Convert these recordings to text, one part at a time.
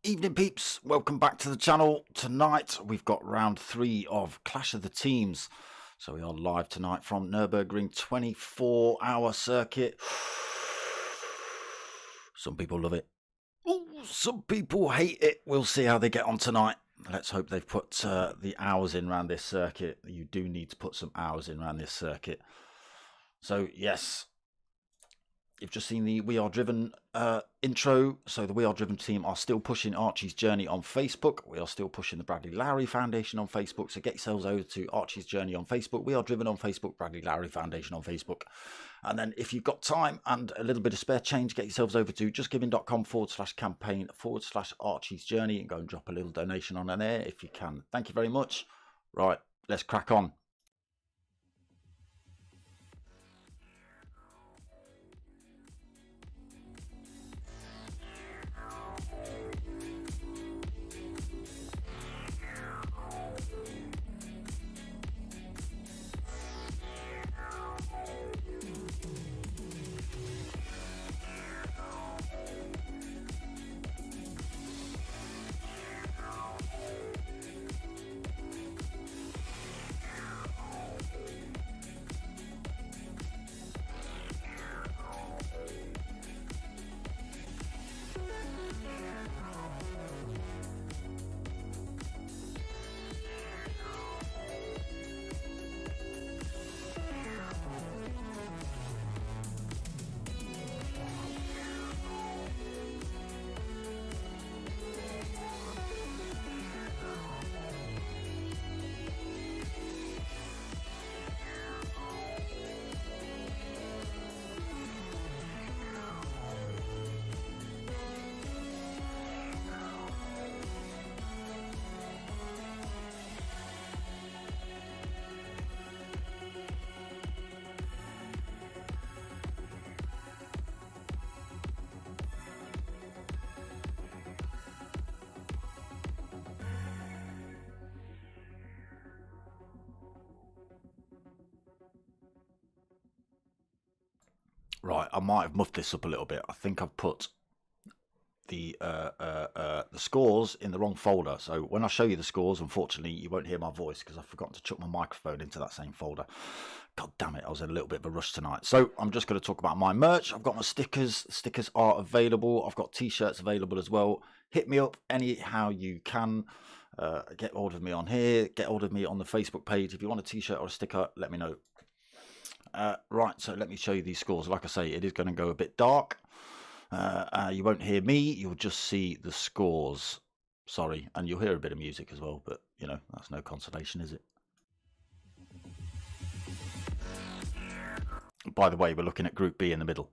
Evening peeps, welcome back to the channel. Tonight we've got round 3 of Clash of the Teams. So we are live tonight from Nutburgring 24-hour circuit. Some people love it. Ooh, some people hate it. We'll see how they get on tonight. Let's hope they've put the hours in around this circuit. You do need to put some hours in around this circuit. So yes, you've just seen the We Are Driven intro. So the We Are Driven team are still pushing Archie's Journey on Facebook. We are still pushing the Bradley Lowry Foundation on Facebook. So get yourselves over to Archie's Journey on Facebook. We Are Driven on Facebook, Bradley Lowry Foundation on Facebook. And then if you've got time and a little bit of spare change, get yourselves over to justgiving.com/campaign/Archie's Journey and go and drop a little donation on there if you can. Thank you very much. Right, let's crack on. Right, I might have muffed this up a little bit. I think I've put the scores in the wrong folder. So when I show you the scores, unfortunately, you won't hear my voice because I've forgotten to chuck my microphone into that same folder. God damn it, I was in a little bit of a rush tonight. So I'm just going to talk about my merch. I've got my stickers. Stickers are available. I've got t-shirts available as well. Hit me up anyhow you can. Get hold of me on here. Get hold of me on the Facebook page. If you want a t-shirt or a sticker, let me know. Right, so let me show you these scores. Like I say, it is going to go a bit dark. You won't hear me, you'll just see the scores. Sorry, and you'll hear a bit of music as well, but, you know, that's no consolation, is it? By the way, we're looking at Group B in the middle.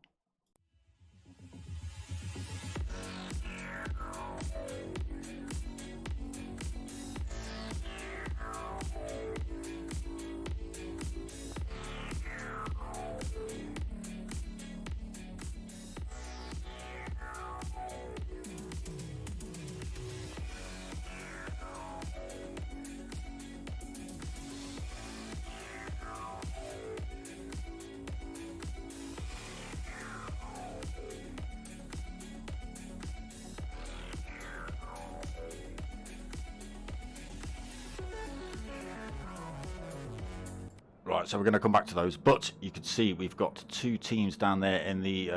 Right, so we're going to come back to those, but you can see we've got 2 teams down there in the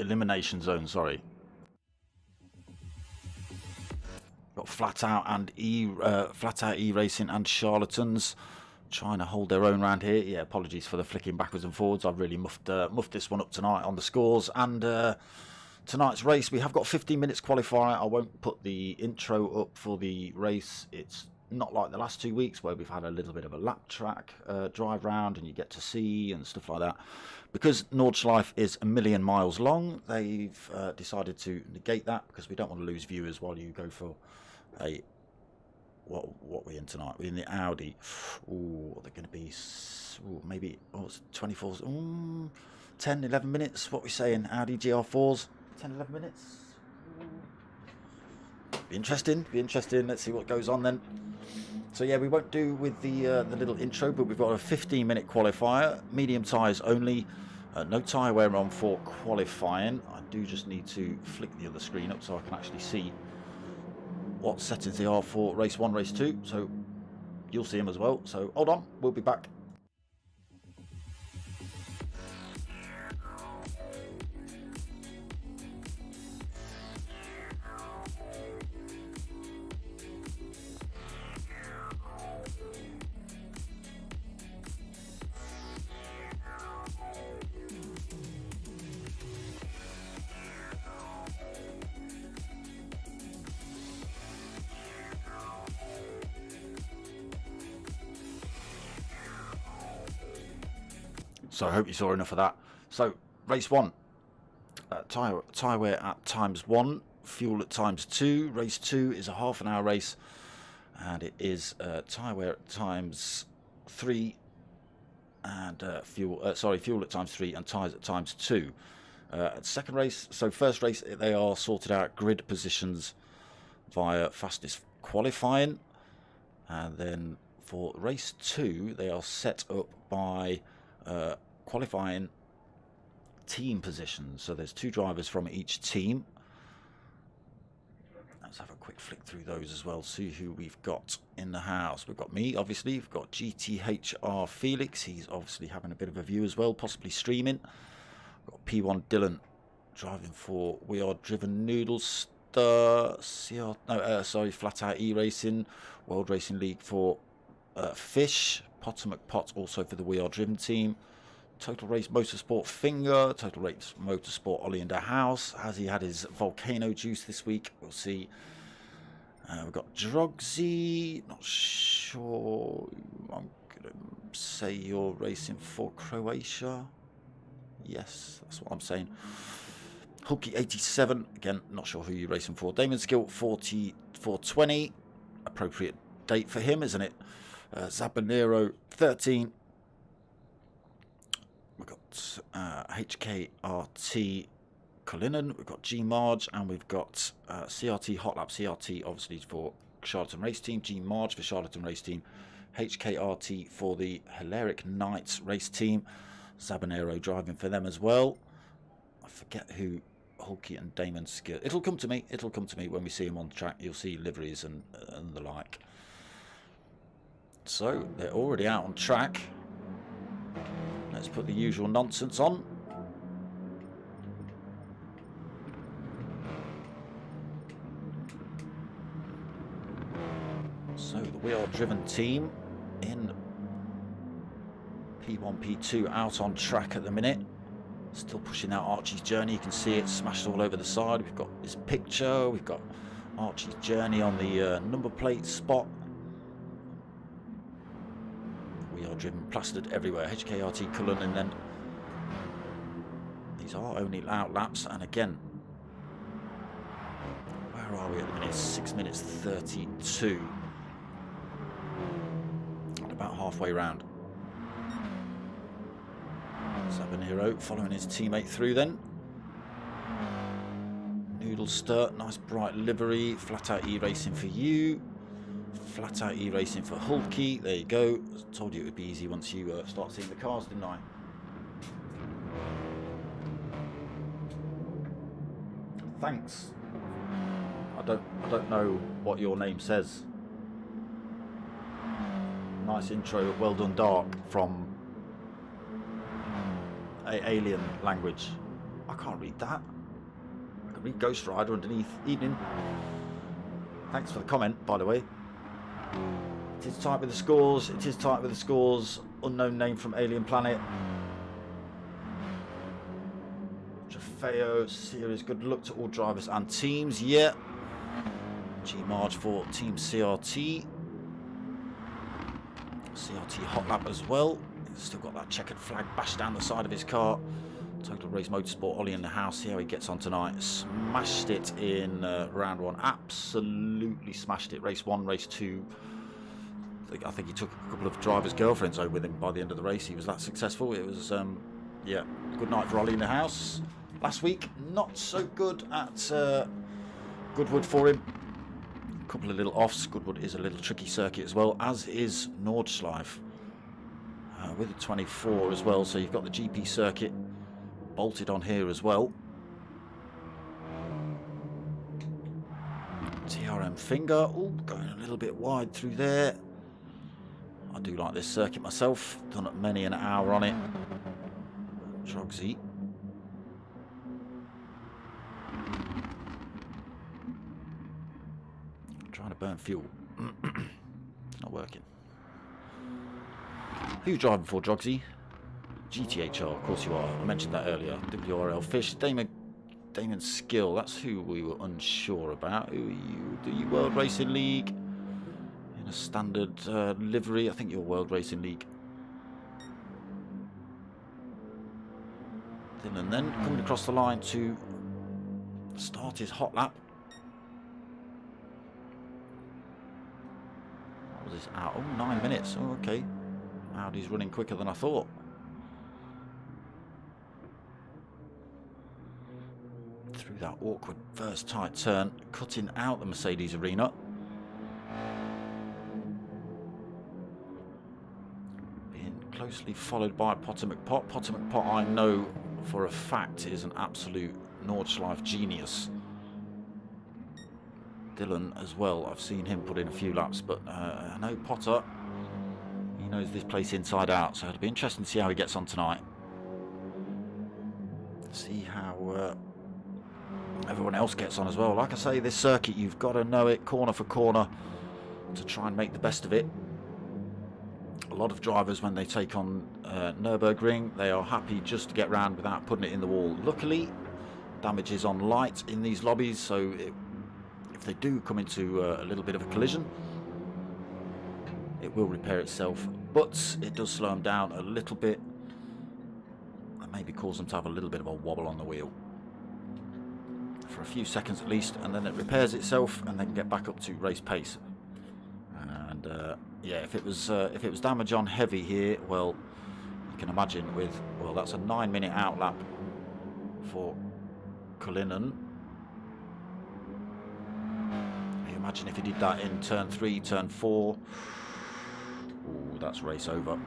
elimination zone, sorry. Got Flat Out and Flat Out E-Racing and Charlatans. trying to hold their own around here. Yeah, apologies for the flicking backwards and forwards. I've really muffed this one up tonight on the scores. And tonight's race, we have got 15 minutes qualifier. I won't put the intro up for the race. It's not like the last 2 weeks where we've had a little bit of a lap track drive round and you get to see and stuff like that. Because Nordschleife is 1 million miles long, they've decided to negate that because we don't want to lose viewers while you go for a... What we're in tonight? We're in the Audi. Ooh, they're going to be maybe 24, 10, 11 minutes. What we saying? Audi GR4s, 10, 11 minutes. Be interesting. Let's see what goes on then. So yeah, we won't do with the little intro, but we've got a 15-minute qualifier, medium tyres only. No tyre wear on for qualifying. I do just need to flick the other screen up so I can actually see what settings they are for race 1, race 2, so you'll see them as well. So hold on, we'll be back. So I hope you saw enough of that. So race 1, tyre wear at ×1, fuel at ×2. Race 2 is a half-an-hour race, and it is tyre wear at ×3 and fuel at ×3 and tyres at ×2. Second race, so first race they are sorted out grid positions via fastest qualifying, and then for race 2 they are set up by qualifying team positions. So there's 2 drivers from each team. Let's have a quick flick through those as well, see who we've got in the house. We've got me, obviously. We've got GTHR Felix. He's obviously having a bit of a view as well, possibly streaming. We've got P1 Dylan driving for We Are Driven Noodle Star. Flat Out E-Racing. World Racing League for Fish. Potomac Pot also for the We Are Driven team. Total Race Motorsport Finger. Total Race Motorsport Ollie in the house. Has he had his volcano juice this week? We'll see. We've got Drogsy. Not sure. I'm going to say you're racing for Croatia. Yes, that's what I'm saying. Hulky 87. Again, not sure who you're racing for. Damon Skill 4420. Appropriate date for him, isn't it? Zabanero 13. We've got HKRT Cullinan, we've got G Marge, and we've got CRT Hot Lap. CRT obviously for Charlatan Race Team, G Marge for Charlatan Race Team, HKRT for the Hilaric Knights Race Team. Zabanero driving for them as well. I forget who Hulky and Damon Skill. It'll come to me when we see them on the track. You'll see liveries and the like. So they're already out on track. Let's put the usual nonsense on. So the We Are Driven team in P1, P2 out on track at the minute. Still pushing out Archie's Journey. You can see it smashed all over the side. We've got this picture. We've got Archie's Journey on the number plate spot. We Are Driven plastered everywhere. HKRT Cullen, and then these are only out laps. And again, where are we at the minute? 6 minutes 32. And about halfway round. Sabanero following his teammate through then. Noodle Stir, nice bright livery. Flat Out E-Racing for you. Flat Out E-Racing for Hulky. There you go. I told you it would be easy once you start seeing the cars, didn't I? Thanks. I don't know what your name says. Nice intro. Well done, Dark, from alien language. I can't read that. I can read Ghost Rider underneath Evening. Thanks for the comment, by the way. is tight with the scores. It is tight with the scores. Unknown name from Alien Planet. Trofeo Series. Good luck to all drivers and teams. Yeah. G Marge for Team CRT. CRT hot lap as well. He's still got that checkered flag bashed down the side of his car. Total Race Motorsport, Ollie in the house. See how he gets on tonight. Smashed it in round 1. Absolutely smashed it. Race 1, race 2. I think he took a couple of drivers' girlfriends over with him by the end of the race. He was that successful. It was, yeah, good night for Ollie in the house. Last week, not so good at Goodwood for him. A couple of little offs. Goodwood is a little tricky circuit as well, as is Nordschleife. With the 24 as well, so you've got the GP circuit bolted on here as well. TRM Finger, oh, going a little bit wide through there. I do like this circuit myself, done many an hour on it. Trogsy. Trying to burn fuel. It's not working. Who you driving for, Drogsy? GTHR, of course you are. I mentioned that earlier. WRL Fish, Damon Skill. That's who we were unsure about. Who are you? Do you World Racing League? In a standard livery. I think you're World Racing League. And then coming across the line to start his hot lap. What was this out? Oh, 9 minutes. Oh, okay. Audi's running quicker than I thought. Through that awkward first tight turn, cutting out the Mercedes arena. Being closely followed by Potter McPot. Potter McPot, I know for a fact, is an absolute Nordschleife genius. Dylan as well. I've seen him put in a few laps, but I know Potter, he knows this place inside out, so it'll be interesting to see how he gets on tonight. See how everyone else gets on as well. Like I say, this circuit, you've got to know it corner for corner to try and make the best of it. A lot of drivers, when they take on Nutburgring, they are happy just to get round without putting it in the wall. Luckily, damage is on light in these lobbies, so if they do come into a little bit of a collision, it will repair itself, but it does slow them down a little bit and maybe cause them to have a little bit of a wobble on the wheel for a few seconds at least, and then it repairs itself and then get back up to race pace. And yeah, if it was damage on heavy here, well, you can imagine with, well, that's a 9-minute outlap for Cullinan. Imagine if he did that in turn 3, turn 4. Ooh, that's race over.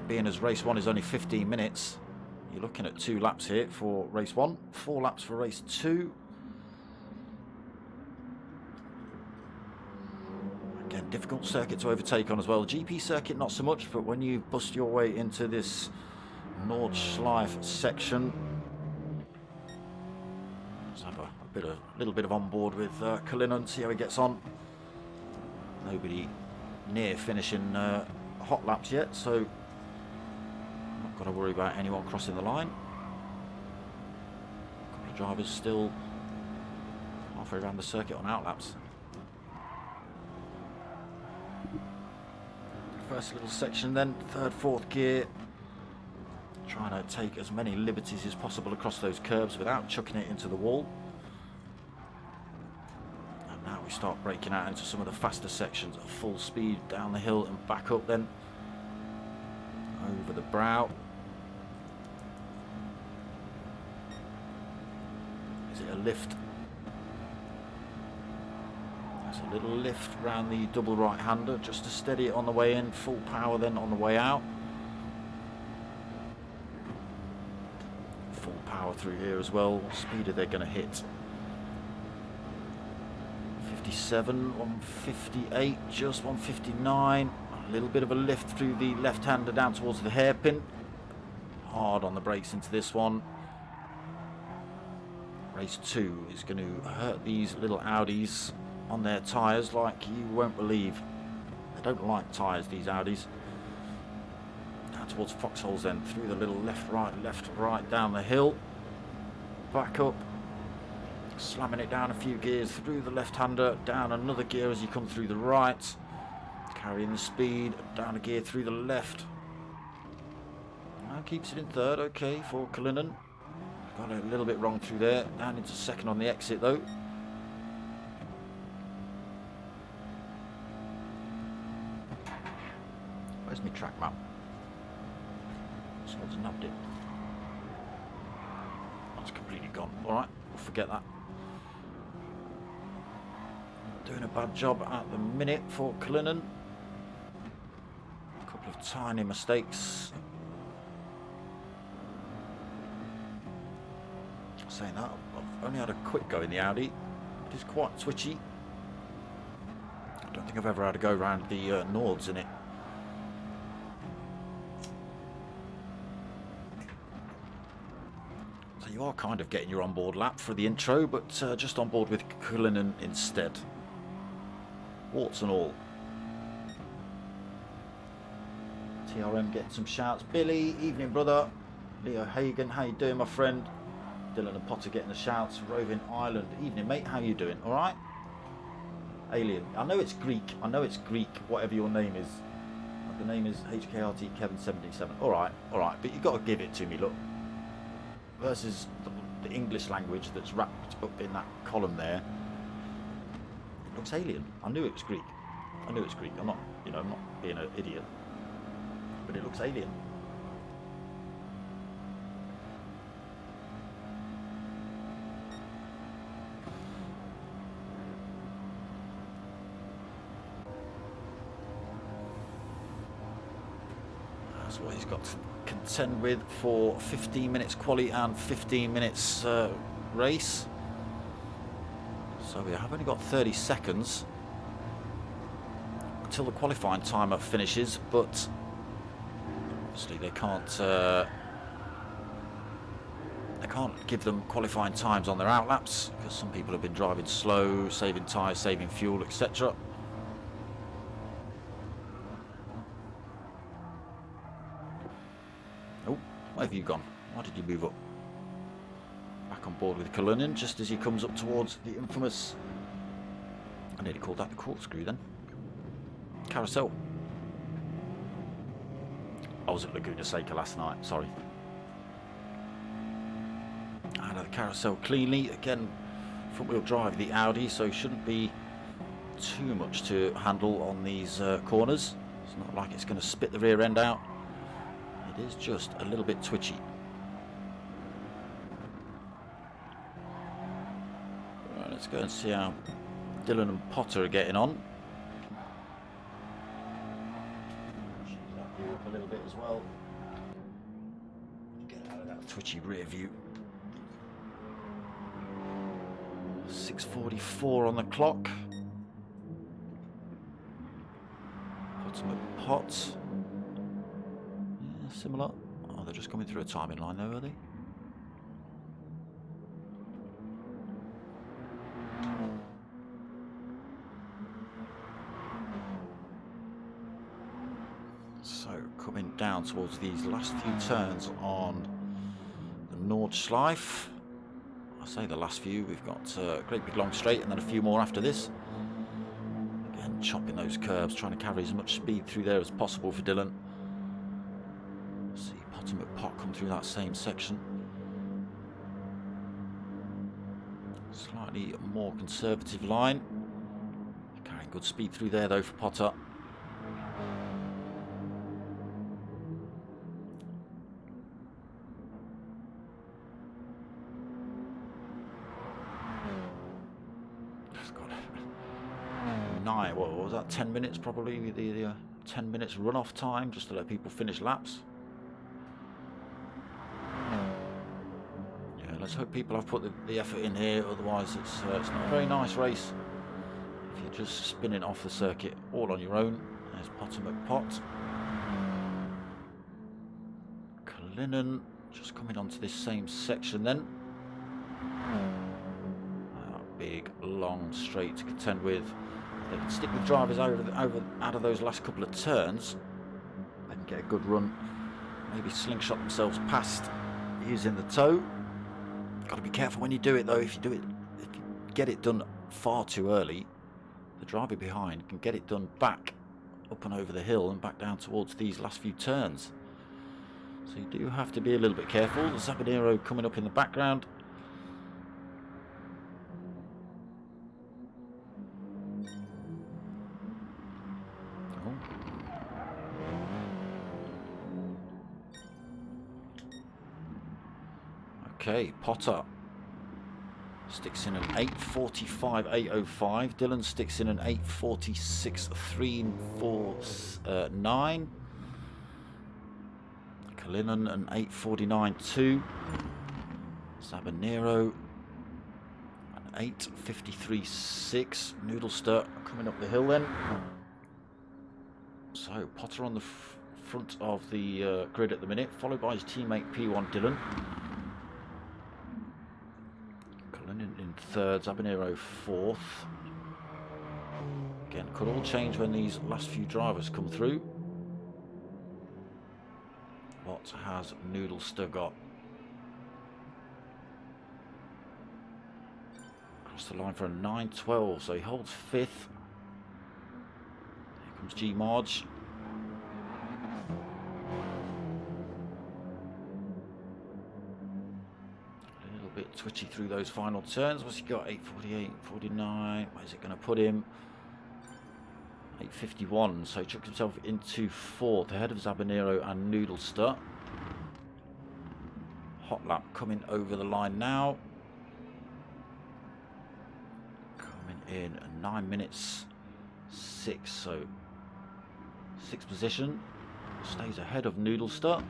Being as race 1 is only 15 minutes, you're looking at 2 laps here for race 1, 4 laps for race 2. Again, difficult circuit to overtake on as well. GP circuit not so much, but when you bust your way into this Nordschleife section, let's have a little bit of on board with Cullinan, see how he gets on. Nobody near finishing hot laps yet, so not got to worry about anyone crossing the line. A couple of drivers still halfway around the circuit on outlaps. First little section then, 3rd, 4th gear, trying to take as many liberties as possible across those curbs without chucking it into the wall. And now we start breaking out into some of the faster sections at full speed down the hill and back up then over the brow. Is it a lift? There's a little lift around the double right-hander just to steady it on the way in, full power then on the way out. Full power through here as well. What speed are they going to hit? 57, 158, just 159. A little bit of a lift through the left-hander down towards the hairpin. Hard on the brakes into this one. Race 2 is going to hurt these little Audis on their tyres like you won't believe. don't like tyres, these Audis. Down towards Foxholes then, through the little left, right, down the hill. Back up. Slamming it down a few gears through the left-hander, down another gear as you come through the right. Carrying the speed, down a gear through the left. Keeps it in third, okay, for Cullinan. Got a little bit wrong through there. Down into second on the exit though. Where's my track map? Someone's nabbed it. That's completely gone. Alright, we'll forget that. Doing a bad job at the minute for Cullinan. A couple of tiny mistakes. Saying that, I've only had a quick go in the Audi. It is quite twitchy. I don't think I've ever had a go around the Nords in it. So you are kind of getting your onboard lap for the intro, but just on board with Cullinan instead. Warts and all. TRM getting some shouts. Billy, evening brother. Leo Hagen, how you doing my friend? Dylan and Potter getting the shouts. Roving Island, evening mate, how you doing? Alright? Alien, I know it's Greek, whatever your name is. The name is HKRT Kevin77. Alright, but you've got to give it to me, look. Versus the English language that's wrapped up in that column there. It looks alien. I knew it was Greek. I'm not, I'm not being an idiot. But it looks alien. That's what he's got to contend with for 15 minutes quali and 15 minutes race. So we have only got 30 seconds until the qualifying timer finishes, but obviously they can't give them qualifying times on their outlaps because some people have been driving slow, saving tyres, saving fuel, etc. Oh, where have you gone? Why did you move up? Back on board with Cullinan just as he comes up towards the infamous, I nearly called that the corkscrew then, carousel. I was at Laguna Seca last night, sorry. Out of the carousel cleanly, again front wheel drive the Audi, so shouldn't be too much to handle on these corners. It's not like it's going to spit the rear end out, it is just a little bit twitchy. Right, let's go and see how Dylan and Potter are getting on. Up a little bit as well. Get out of that twitchy rear view. 6:44 on the clock. Ultimate Pot. Yeah, similar. Oh, they're just coming through a timing line though, are they? So coming down towards these last few turns on the Nordschleife. I say the last few, we've got a great big long straight and then a few more after this. Again, chopping those curves, trying to carry as much speed through there as possible for Dylan. See Potter McPot come through that same section. Slightly more conservative line. Carrying good speed through there though for Potter. What was that, 10 minutes probably, the 10 minutes run-off time just to let people finish laps. Yeah, let's hope people have put the effort in here, otherwise it's not a very nice race if you're just spinning off the circuit all on your own. There's Potter McPot. Cullinan just coming onto this same section then. That big long straight to contend with They can stick with drivers out of those last couple of turns. They can get a good run. Maybe slingshot themselves past using the toe. Got to be careful when you do it though. If you get it done far too early, the driver behind can get it done back up and over the hill and back down towards these last few turns. So you do have to be a little bit careful. The Zabanero coming up in the background. Okay, Potter sticks in an 8:45, 8:05. Dylan sticks in an 8:46, 3:49. Kalinin an 8:49.2. Zabanero an 8:53.6. Noodlester coming up the hill then. So Potter on the front of the grid at the minute, followed by his teammate P1 Dylan. In third, Zabanero fourth. Again, could all change when these last few drivers come through. What has Noodlester got? Across the line for a 9:12, so he holds fifth. Here comes G Marge. Bit twitchy through those final turns. What's he got? 8:48, 49. Where's it going to put him? 8:51. So he chucked himself into fourth, ahead of Zabanero and Noodlester. Hot lap coming over the line now. Coming in 9 minutes 6. So sixth position. Stays ahead of Noodlester.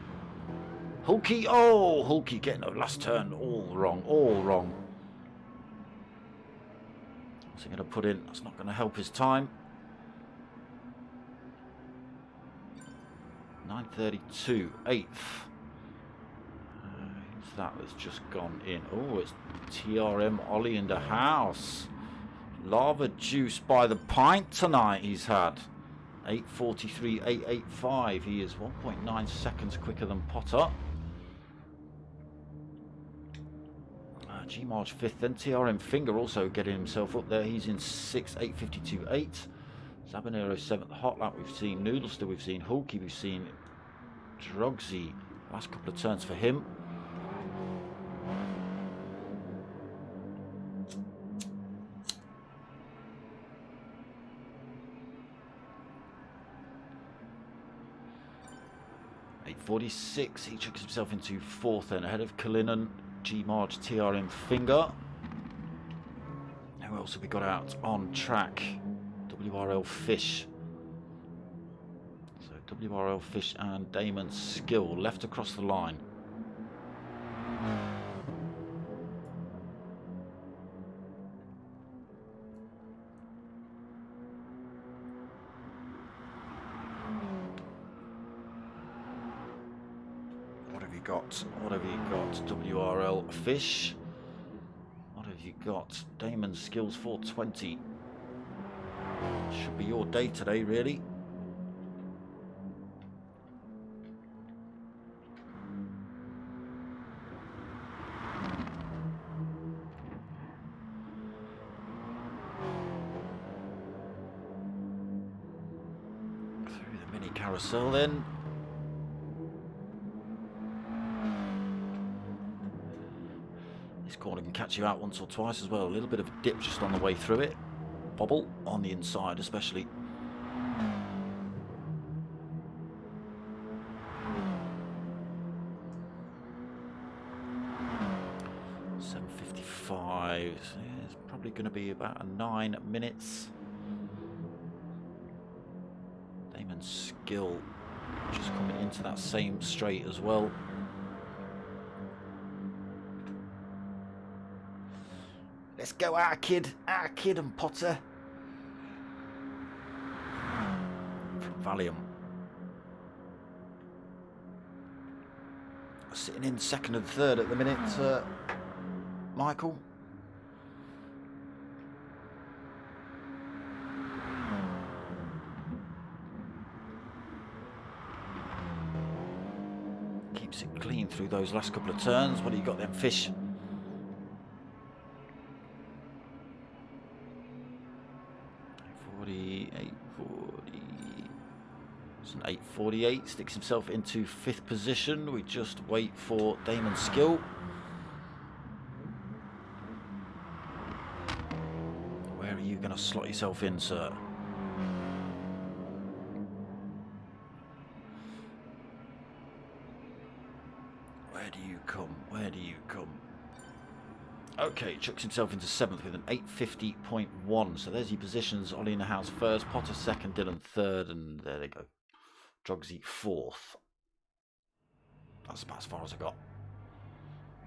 Hulky, oh, Hulky getting a last turn all wrong, all wrong. What's he going to put in? That's not going to help his time. 9:32, 8th. That has just gone in. Oh, it's TRM Ollie in the house. Lava juice by the pint tonight he's had. 8:43, 8:85. He is 1.9 seconds quicker than Potter. G Marge fifth, then TRM Finger also getting himself up there. He's in sixth, 8:52, 8. Zabanero seventh. Hot lap we've seen. Noodlester we've seen. Hulky we've seen. Drogsy. Last couple of turns for him. .46, he chucks himself into fourth then, ahead of Kalinin, G Marge, TRM Finger. Who else have we got out on track? WRL Fish. So WRL Fish and Damon Skill left across the line. What have you got? WRL Fish. What have you got? Damon Skills 420. Should be your day today, really. Through the mini carousel then. Corner can catch you out once or twice as well. A little bit of a dip just on the way through it. Bobble on the inside especially. .755. It's probably going to be about 9 minutes. Damon Skill just coming into that same straight as well. Let's go, our kid and Potter. From Valium. Sitting in second and third at the minute, Michael. keeps it clean through those last couple of turns. What do you got then, Fish? 840. It's an 848. Sticks himself into 5th position. We just wait for Damon Skill. Where are you going to slot yourself in, sir? Where do you come? Where do you come? Okay, chucks himself into 7th with an 850.1. So there's your positions. Ollie in the house 1st, Potter 2nd, Dylan 3rd, and there they go. Drogsy 4th. That's about as far as I got.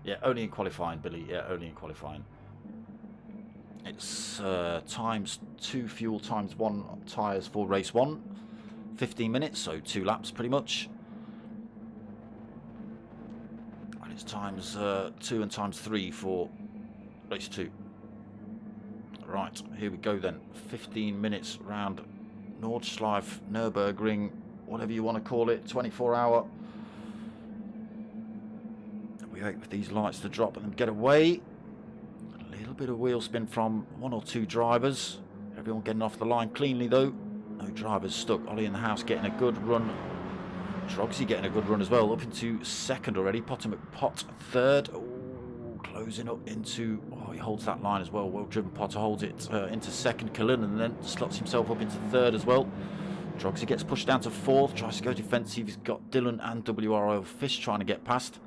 Yeah, only in qualifying, Billy. Yeah, only in qualifying. It's times 2 fuel times 1 tyres for race 1. 15 minutes, so 2 laps pretty much. And it's times 2 and times 3 for race 2. Right, here we go then. 15 minutes round Nordschleife, Nutburgring, whatever you want to call it, 24-hour. We wait for these lights to drop and then get away. A little bit of wheel spin from 1 or 2 drivers. Everyone getting off the line cleanly though. No drivers stuck. Ollie in the house getting a good run. Drogsy getting a good run as well. Up into 2nd already. Potter McPot 3rd. Ooh, closing up into... Oh, he holds that line as well. Well driven. Potter holds it into 2nd. Cullen and then slots himself up into 3rd as well. Drogsy gets pushed down to 4th. Tries to go defensive. He's got Dylan and WRL Fish trying to get past.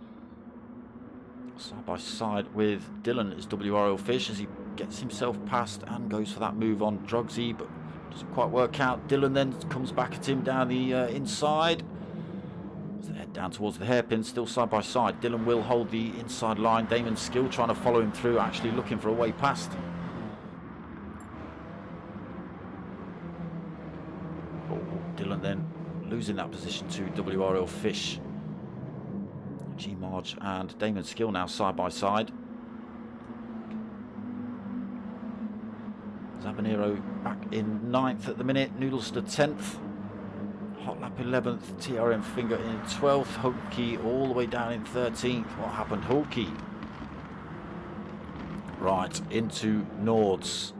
Side by side with Dylan is WRL Fish as he gets himself past and goes for that move on Drogsy, but doesn't quite work out. Dylan then comes back at him down the inside. As they head down towards the hairpin, still side by side. Dylan will hold the inside line. Damon Skill trying to follow him through, actually looking for a way past. Oh, Dylan then losing that position to WRL Fish. G Marge and Damon Skill now side by side. Zabanero back in 9th at the minute. Noodlester 10th. Hot Lap 11th. TRM Finger in 12th. Hulky all the way down in 13th. What happened, Hulky? Right, into Nords.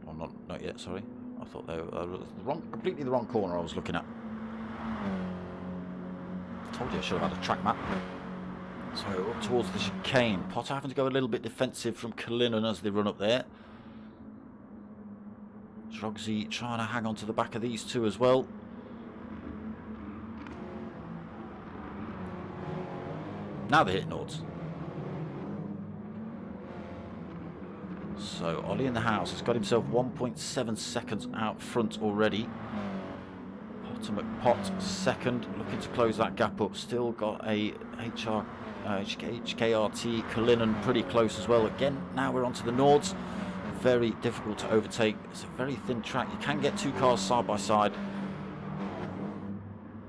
Oh, not yet, sorry. I thought they were completely the wrong corner I was looking at. Told you I should have had a track map. So up towards the chicane. Potter having to go a little bit defensive from Cullinan as they run up there. Drogsy trying to hang on to the back of these two as well. Now they're hitting Nords. So Ollie in the house has got himself 1.7 seconds out front already. McPot 2nd, looking to close that gap up. Still got a HKRT Cullinan pretty close as well. Again, now we're onto the Nords. Very difficult to overtake. It's a very thin track. You can get 2 cars side by side,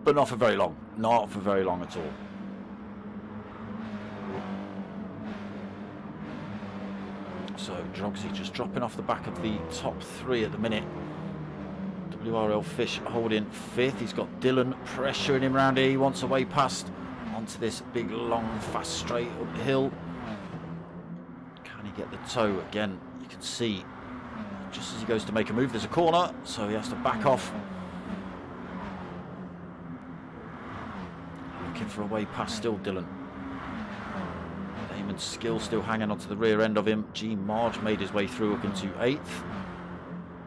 but not for very long. Not for very long at all. So Drogsy just dropping off the back of the top 3 at the minute. WRL Fish holding 5th. He's got Dylan pressuring him around here. He wants a way past onto this big, long, fast straight uphill. Can he get the toe? Again, you can see just as he goes to make a move, there's a corner, so he has to back off. Looking for a way past still, Dylan. Damon Skill still hanging onto the rear end of him. G Marge made his way through up into 8th.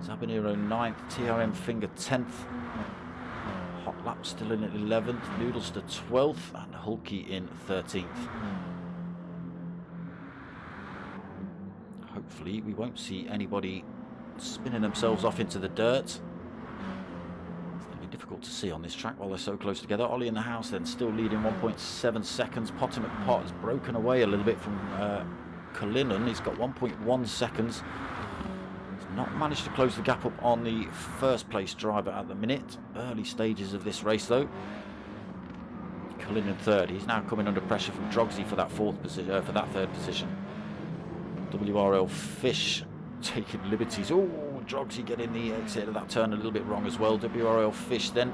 Zabanero 9th, TRM Finger 10th, Hot Lap still in at 11th, Noodlester 12th, and Hulky in 13th. Hopefully we won't see anybody spinning themselves off into the dirt. It's going to be difficult to see on this track while they're so close together. Ollie in the house then still leading 1.7 seconds. Potter McPot has broken away a little bit from Cullinan. He's got 1.1 seconds. Not managed to close the gap up on the 1st place driver at the minute. Early stages of this race though. Cullinan 3rd. He's now coming under pressure from Drogsy for that 4th position, for that 3rd position. WRL Fish taking liberties. Oh, Drogsy getting the exit of that turn a little bit wrong as well. WRL Fish then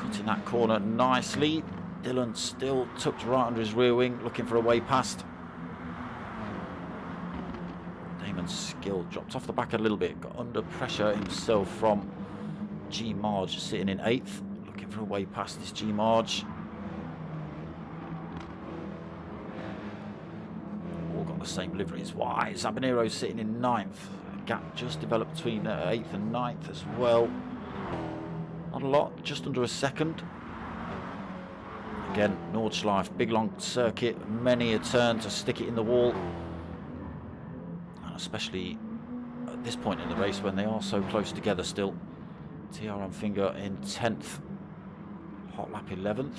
cutting that corner nicely. Dylan still tucked right under his rear wing, looking for a way past. Damon's skill dropped off the back a little bit, got under pressure himself from G Marge sitting in 8th, looking for a way past this G Marge. All got the same liveries. Why? Zabanero sitting in 9th. A gap just developed between 8th and 9th as well. Not a lot, just under a second. Again, Nordschleife, big long circuit, many a turn to stick it in the wall. And especially at this point in the race when they are so close together still. TRM Finger in 10th. Hot Lap 11th.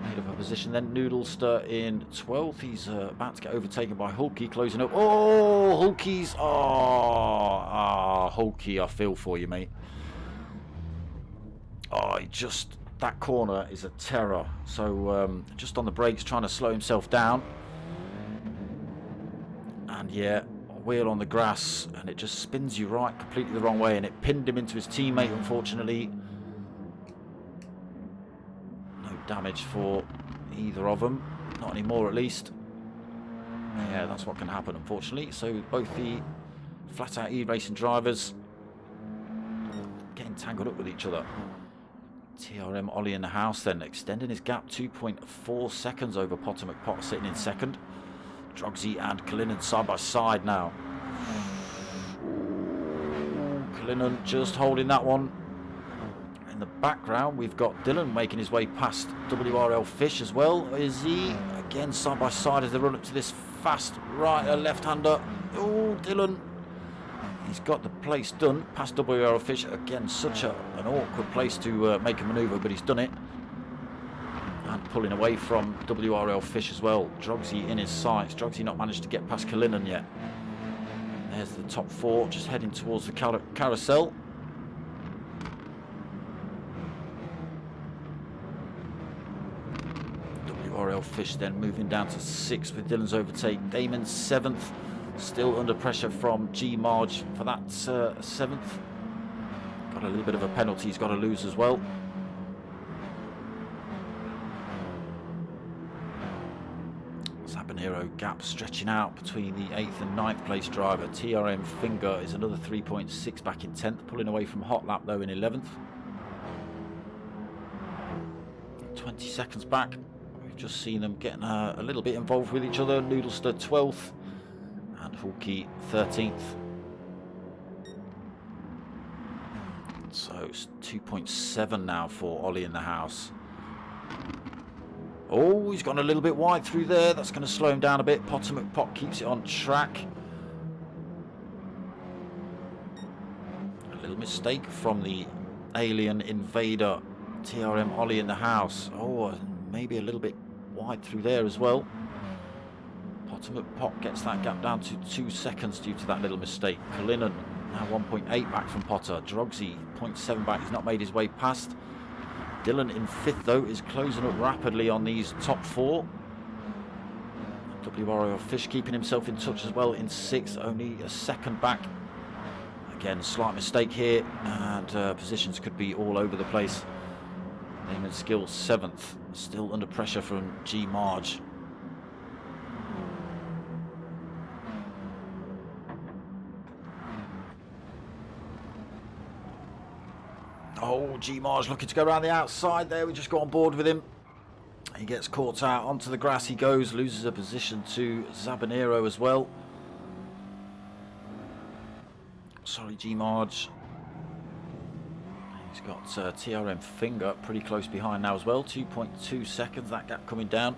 Made up a position then. Noodlester in 12th. He's about to get overtaken by Hulky, closing up. Oh, Hulky's. Oh, Hulky, I feel for you, mate. Oh, he just... That corner is a terror. So just on the brakes, trying to slow himself down. And yeah, a wheel on the grass, and it just spins you right completely the wrong way, and it pinned him into his teammate, unfortunately. No damage for either of them. Not anymore, at least. Yeah, that's what can happen, unfortunately. So both the flat-out e-racing drivers getting tangled up with each other. TRM Ollie in the house then, extending his gap 2.4 seconds over Potter McPot sitting in 2nd. Drogsy and Kalinin side by side now. Kalinin just holding that one. In the background we've got Dylan making his way past WRL Fish as well. Is he? Again side by side as they run up to this fast right left-hander. Oh, Dylan. He's got the place done past WRL Fish. Again, such an awkward place to make a manoeuvre, but he's done it. And pulling away from WRL Fish as well. Drogsy in his sights. Drogsy not managed to get past Kalinin yet. There's the top 4 just heading towards the carousel. WRL Fish then moving down to 6th with Dylan's overtake. Damon 7th. Still under pressure from G Marge for that 7th. Got a little bit of a penalty he's got to lose as well. Zabanero gap stretching out between the 8th and 9th place driver. TRM Finger is another 3.6 back in 10th, pulling away from Hot Lap though in 11th. 20 seconds back. We've just seen them getting a little bit involved with each other. Noodlester 12th. And Hulky 13th. So it's 2.7 now for Ollie in the house. Oh, he's gone a little bit wide through there. That's going to slow him down a bit. Potter McPot keeps it on track. A little mistake from the alien invader. TRM Ollie in the house. Oh, maybe a little bit wide through there as well. Potter McPot gets that gap down to 2 seconds due to that little mistake. Kalinin now 1.8 back from Potter. Drogsy 0.7 back. He's not made his way past. Dylan in 5th though is closing up rapidly on these top 4. WRL Fish keeping himself in touch as well in 6th, only a second back. Again, slight mistake here, and positions could be all over the place. Damon Skill 7th, still under pressure from G Marge. Oh, G Marge looking to go around the outside there. We just got on board with him. He gets caught out. Onto the grass he goes. Loses a position to Zabanero as well. Sorry, G Marge. He's got TRM Finger pretty close behind now as well. 2.2 seconds. That gap coming down.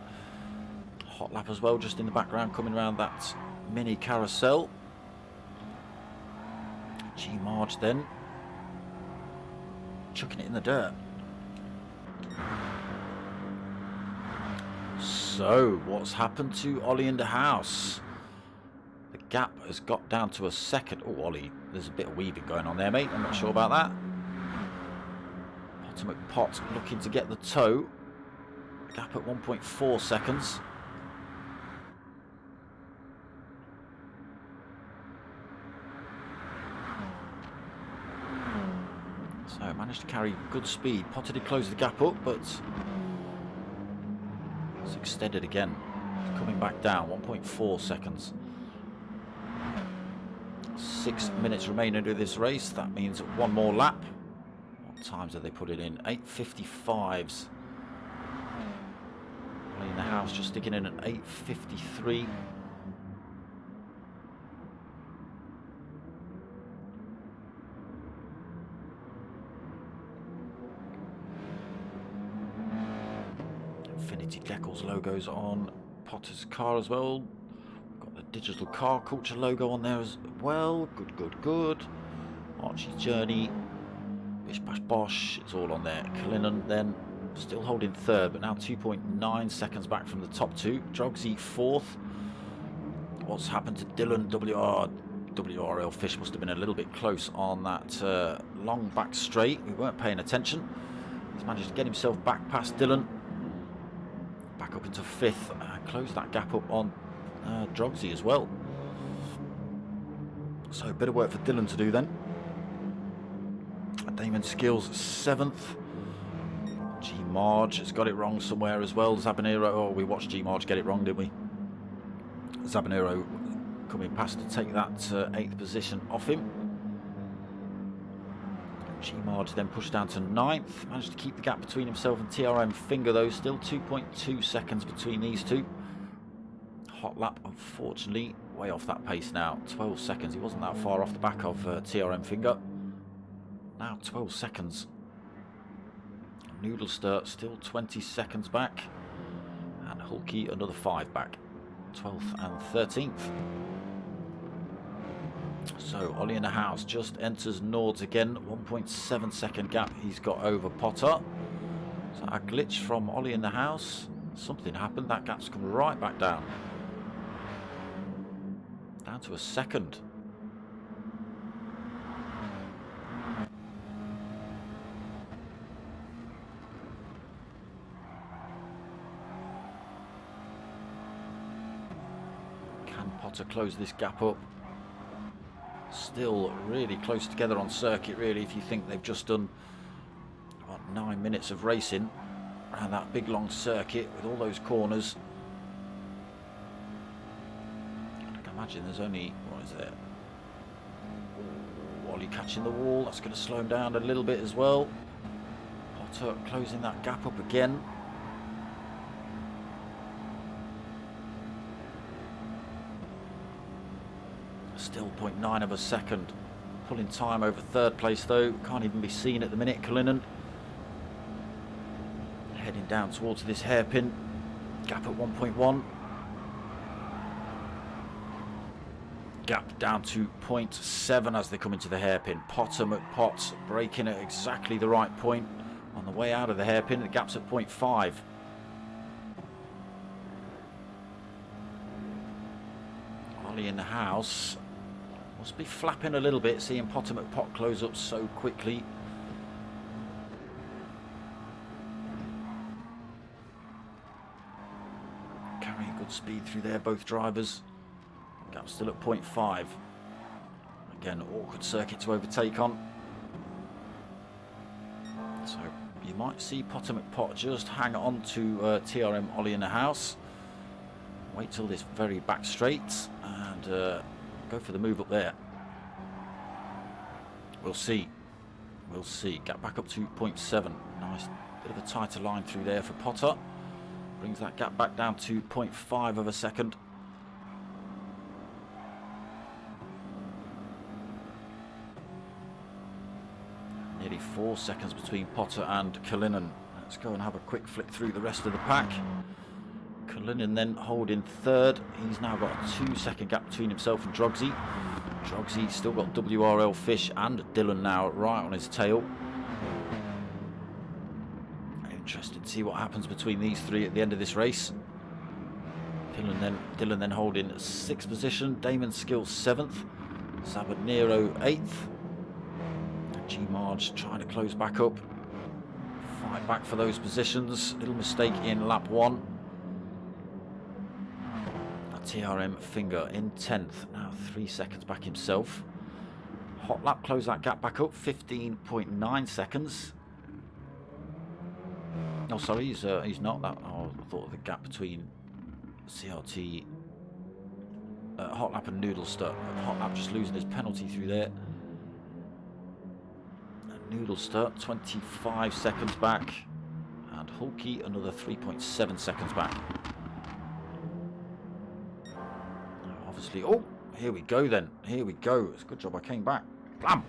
Hot Lap as well, just in the background, coming around that mini carousel. G Marge then chucking it in the dirt. So, what's happened to Ollie in the house? The gap has got down to a second. Oh, Ollie, there's a bit of weaving going on there, mate. I'm not sure about that. Potter McPot looking to get the toe. Gap at 1.4 seconds. So managed to carry good speed. Potter did close the gap up, but it's extended again. It's coming back down, 1.4 seconds. 6 minutes remaining to this race. That means one more lap. What times have they put it in? 8:55s. In the house just sticking in at 8:53. Infinity Decals logos on Potter's car as well. Got the digital car culture logo on there as well. Good, good, good. Archie's Journey, Bish Bash Bosh, it's all on there. Cullinan then still holding third, but now 2.9 seconds back from the top two. Drogsy fourth. What's happened to Dylan? WRL Fish must have been a little bit close on that long back straight. We weren't paying attention. He's managed to get himself back past Dylan. Back up into fifth and close that gap up on Drogsy as well. So a bit of work for Dylan to do then. Damon Skills seventh. G Marge has got it wrong somewhere as well. Zabanero, oh, we watched G Marge get it wrong, didn't we? Zabanero coming past to take that 8th position off him. G Marge then pushed down to 9th. Managed to keep the gap between himself and TRM Finger though. Still 2.2 seconds between these two. Hot lap, unfortunately, way off that pace now. 12 seconds. He wasn't that far off the back of TRM Finger. Now 12 seconds. Noodlester still 20 seconds back. And Hulky another 5 back. 12th and 13th. So Ollie in the house just enters Nords again. 1.7 second gap he's got over Potter. So a glitch from Ollie in the house. Something happened. That gap's come right back down. Down to a second. Can Potter close this gap up? Still really close together on circuit, really, if you think they've just done what, 9 minutes of racing around that big long circuit with all those corners. I can imagine there's only, what is there? Wally catching the wall, that's going to slow him down a little bit as well. Potter closing that gap up again. Still 0.9 of a second. Pulling time over third place though. Can't even be seen at the minute. Cullinan heading down towards this hairpin. Gap at 1.1. Gap down to 0.7 as they come into the hairpin. Potter McPotts braking at exactly the right point on the way out of the hairpin. The gap's at 0.5. Ollie in the house. Must be flapping a little bit, seeing Potter McPott close up so quickly. Carrying good speed through there, both drivers. Gap still at 0.5. Again, awkward circuit to overtake on. So you might see Potter McPott just hang on to TRM Ollie in the house. Wait till this very back straight and go for the move up there. We'll see. We'll see. Gap back up to 0.7. Nice bit of a tighter line through there for Potter. Brings that gap back down to 0.5 of a second. Nearly 4 seconds between Potter and Cullinan. Let's go and have a quick flick through the rest of the pack. Cullinan then holding third. He's now got a 2-second gap between himself and Drogsy. Drogsy still got WRL Fish and Dylan now right on his tail. Interested to see what happens between these three at the end of this race. Dylan then holding 6th position. Damon Skills 7th. Sabanero 8th. G Marge trying to close back up. Fight back for those positions. Little mistake in lap 1. TRM Finger in 10th, now 3 seconds back himself. Hot lap, close that gap back up, 15.9 seconds. Oh, sorry, he's not. That. Oh, I thought the gap between CRT, Hot lap and Noodlester. Hot lap just losing his penalty through there. Noodlester, 25 seconds back. And Hulky, another 3.7 seconds back. Obviously, oh, here we go then. Here we go. It's a good job I came back. Blam!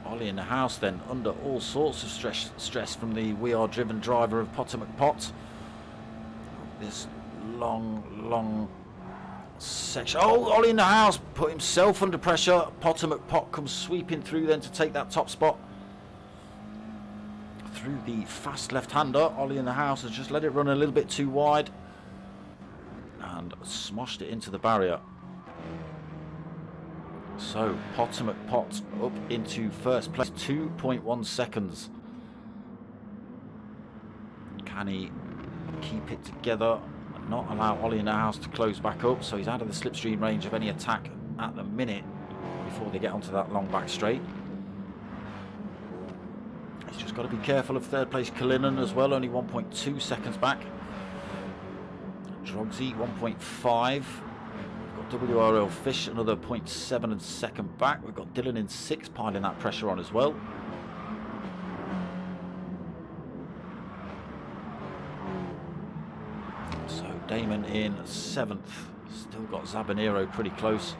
Ollie in the house then, under all sorts of stress from the We Are Driven driver of Potter McPot. This long section. Oh, Ollie in the house put himself under pressure. Potter McPot comes sweeping through then to take that top spot. Through the fast left-hander. Ollie in the house has just let it run a little bit too wide and smoshed it into the barrier. So Potter McPot up into first place, 2.1 seconds. Can he keep it together and not allow Ollie in the house to close back up? So he's out of the slipstream range of any attack at the minute before they get onto that long back straight. He's just got to be careful of third place Kalinin as well, only 1.2 seconds back. Drogsy 1.5. WRL Fish another 0.7 and second back. We've got Dylan in 6 piling that pressure on as well. So Damon in 7th. Still got Zabanero pretty close.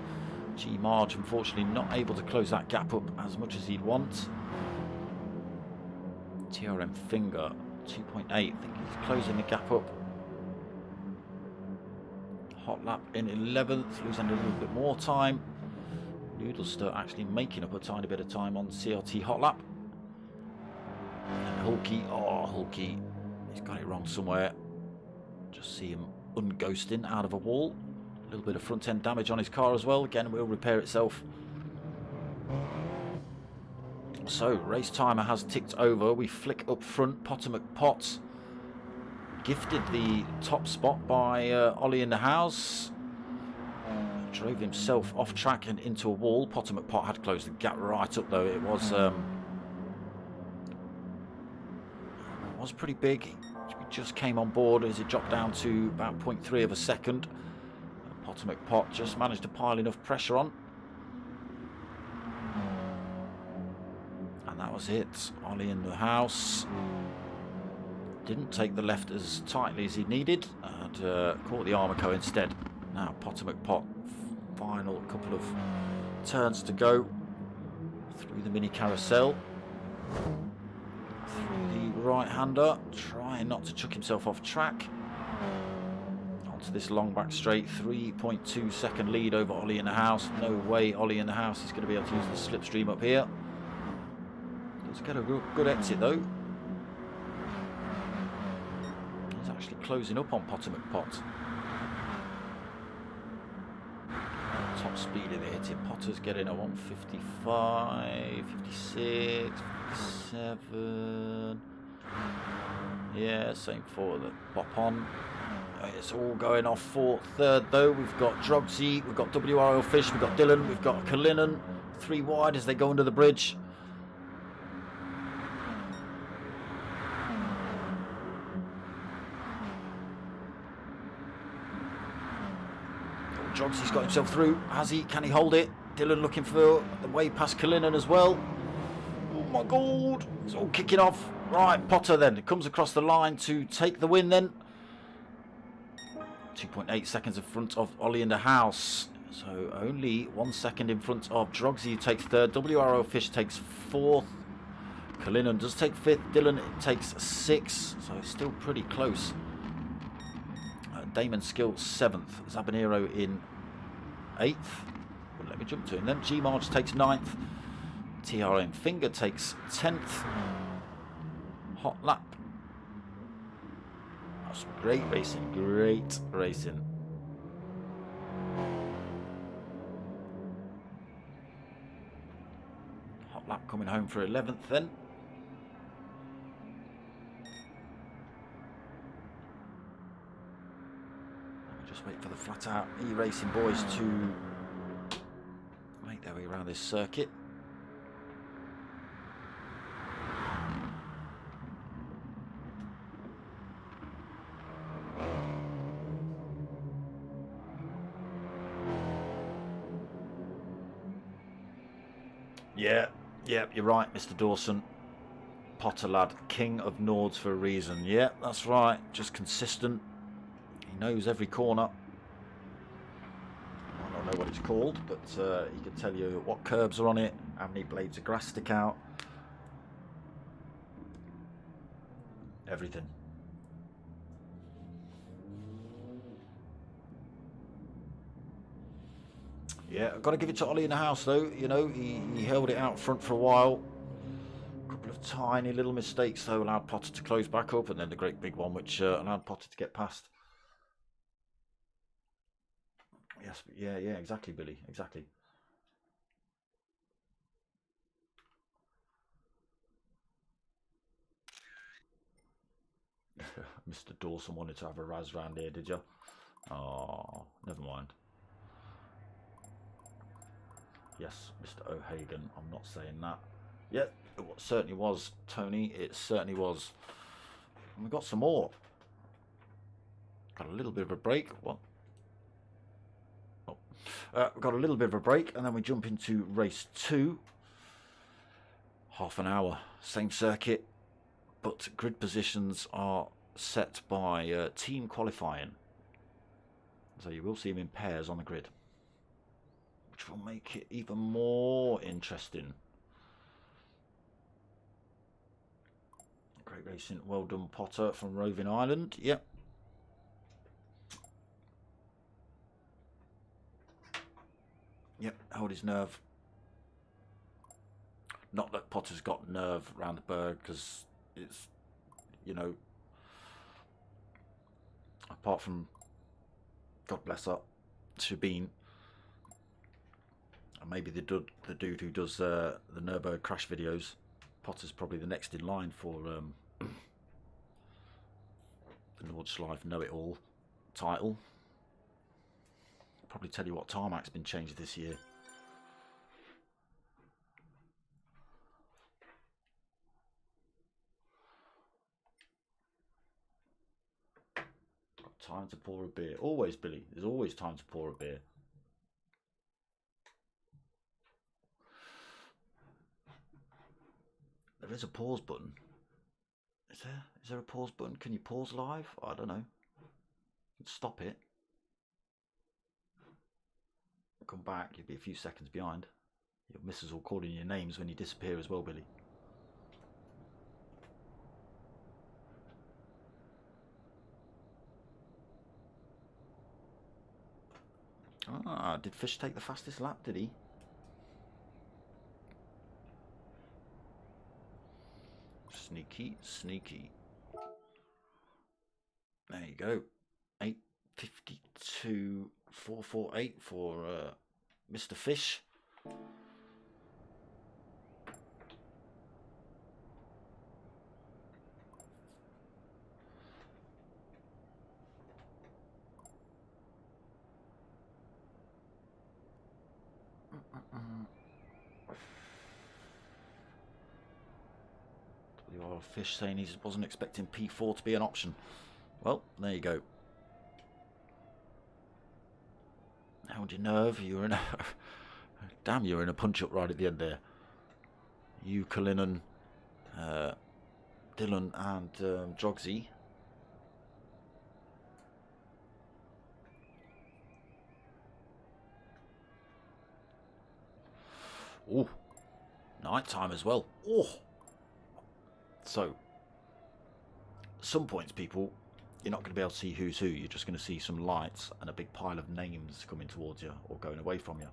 G Marge unfortunately not able to close that gap up as much as he'd want. TRM Finger 2.8. I think he's closing the gap up. Hot lap in 11th, losing a little bit more time. Noodlester actually making up a tiny bit of time on CRT hot lap. And Hulky, oh Hulky, he's got it wrong somewhere. Just see him unghosting out of a wall. A little bit of front end damage on his car as well. Again, will repair itself. So race timer has ticked over. We flick up front. Potter McPot gifted the top spot by Ollie in the house. Drove himself off track and into a wall. Potter McPot had closed the gap right up though. It was pretty big. He just came on board as it dropped down to about 0.3 of a second. Potter McPot just managed to pile enough pressure on. And that was it. Ollie in the house. Didn't take the left as tightly as he needed and caught the Armico instead. Now Potter McPot, final couple of turns to go through the mini carousel. Through the right-hander, trying not to chuck himself off track. Onto this long back straight, 3.2 second lead over Ollie in the house. No way Ollie in the house is going to be able to use the slipstream up here. Does get a good exit though. Actually closing up on Potter McPot. Top speed in the hitting. Potter's getting a 155, 56, 57. Yeah, same for the bop on. It's all going off for third though. We've got Drogsy, we've got WRL Fish, we've got Dylan, we've got Kalinin. 3 wide as they go under the bridge. Drogsy's got himself through. Has he? Can he hold it? Dylan looking for the way past Kalinin as well. Oh my god. It's all kicking off. Right, Potter then. It comes across the line to take the win then. 2.8 seconds in front of Ollie in the house. So only 1 second in front of Drogsy, who takes third. WRO Fish takes fourth. Kalinin does take fifth. Dylan takes sixth. So it's still pretty close. Damon Skill 7th, Zabanero in 8th. Well, let me jump to him then. G Marge takes 9th. TRM Finger takes 10th. Hot lap. That's great racing, great racing. Hot lap coming home for 11th then. Wait for the flat out e-racing boys to show you around this circuit. Yeah, you're right, Mr. Dawson. Potter lad, king of Nords for a reason. Yeah, that's right. Just consistent. He knows every corner. I don't know what it's called, but he can tell you what curbs are on it, how many blades of grass stick out. Everything. Yeah, I've got to give it to Ollie in the house, though. You know, he held it out front for a while. A couple of tiny little mistakes, though, allowed Potter to close back up, and then the great big one, which allowed Potter to get past. Yes, yeah, exactly, Billy, exactly. Mr. Dawson wanted to have a razz round here, did you? Oh, never mind. Yes, Mr. O'Hagan, I'm not saying that. Yeah, it certainly was, Tony. It certainly was. And we got some more. Got a little bit of a break. What? Oh. We've got a little bit of a break, and then we jump into race 2. Half an hour, same circuit, but grid positions are set by team qualifying. So you will see them in pairs on the grid, which will make it even more interesting. Great racing. Well done, Potter from Roving Island. Yep. Yep, hold his nerve. Not that Potter's got nerve around the berg, because it's, you know, apart from, God bless her, Sabine, and maybe the dude who does the Nürburgring crash videos, Potter's probably the next in line for the Nordschleife Know-It-All title. Probably tell you what tarmac's been changed this year. Got time to pour a beer. Always, Billy. There's always time to pour a beer. There is a pause button. Is there? Is there a pause button? Can you pause live? I don't know. Stop it. Come back. You'll be a few seconds behind. Your missus will call in your names when you disappear as well, Billy. Ah, did Fish take the fastest lap, did he? Sneaky, sneaky. There you go. 8:52.448 for Mr. Fish. Fish saying he wasn't expecting P4 to be an option. Well, there you go. Held your nerve. You were in a damn. You were in a punch up right at the end there. You, Kalinin, Dylan, and Jogsy. Oh, night time as well. Oh. So, some points, people, you're not going to be able to see who's who. You're just going to see some lights and a big pile of names coming towards you or going away from you.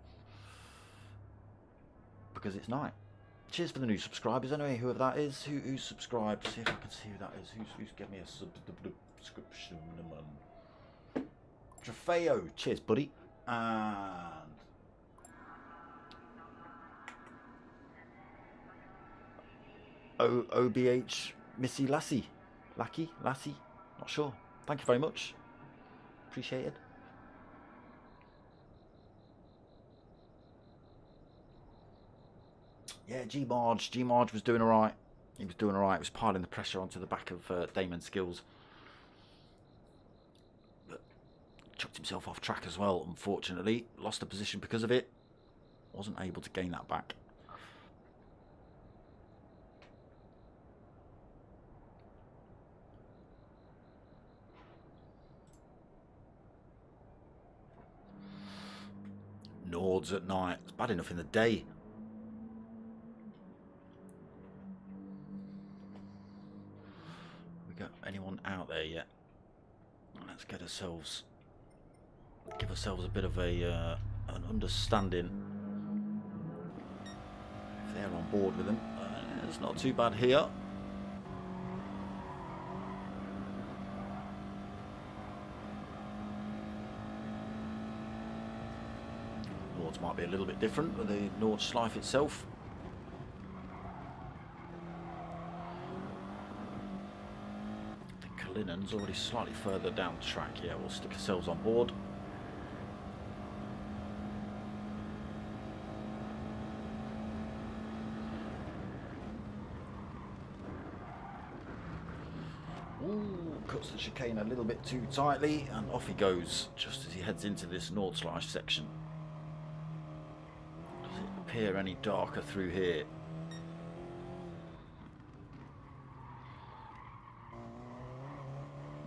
Because it's night. Cheers for the new subscribers. Anyway, whoever that is, who's subscribed. See if I can see who that is. Who's given me a subscription? Trofeo. Cheers, buddy. And OBH Missy Lassie. Lassie? Not sure. Thank you very much. Appreciate it. Yeah, G-Marge was doing all right. He was doing all right. He was piling the pressure onto the back of Damon Skills. But chucked himself off track as well, unfortunately. Lost a position because of it. Wasn't able to gain that back. Nords at night. It's bad enough in the day. We got anyone out there yet? Let's get ourselves, give ourselves a bit of an understanding. If they're on board with them, it's not too bad here. Nords might be a little bit different with the Nord Schleife itself. Linen's already slightly further down the track. Yeah, we'll stick ourselves on board. Ooh, cuts the chicane a little bit too tightly, and off he goes just as he heads into this Nordschleife section. Does it appear any darker through here?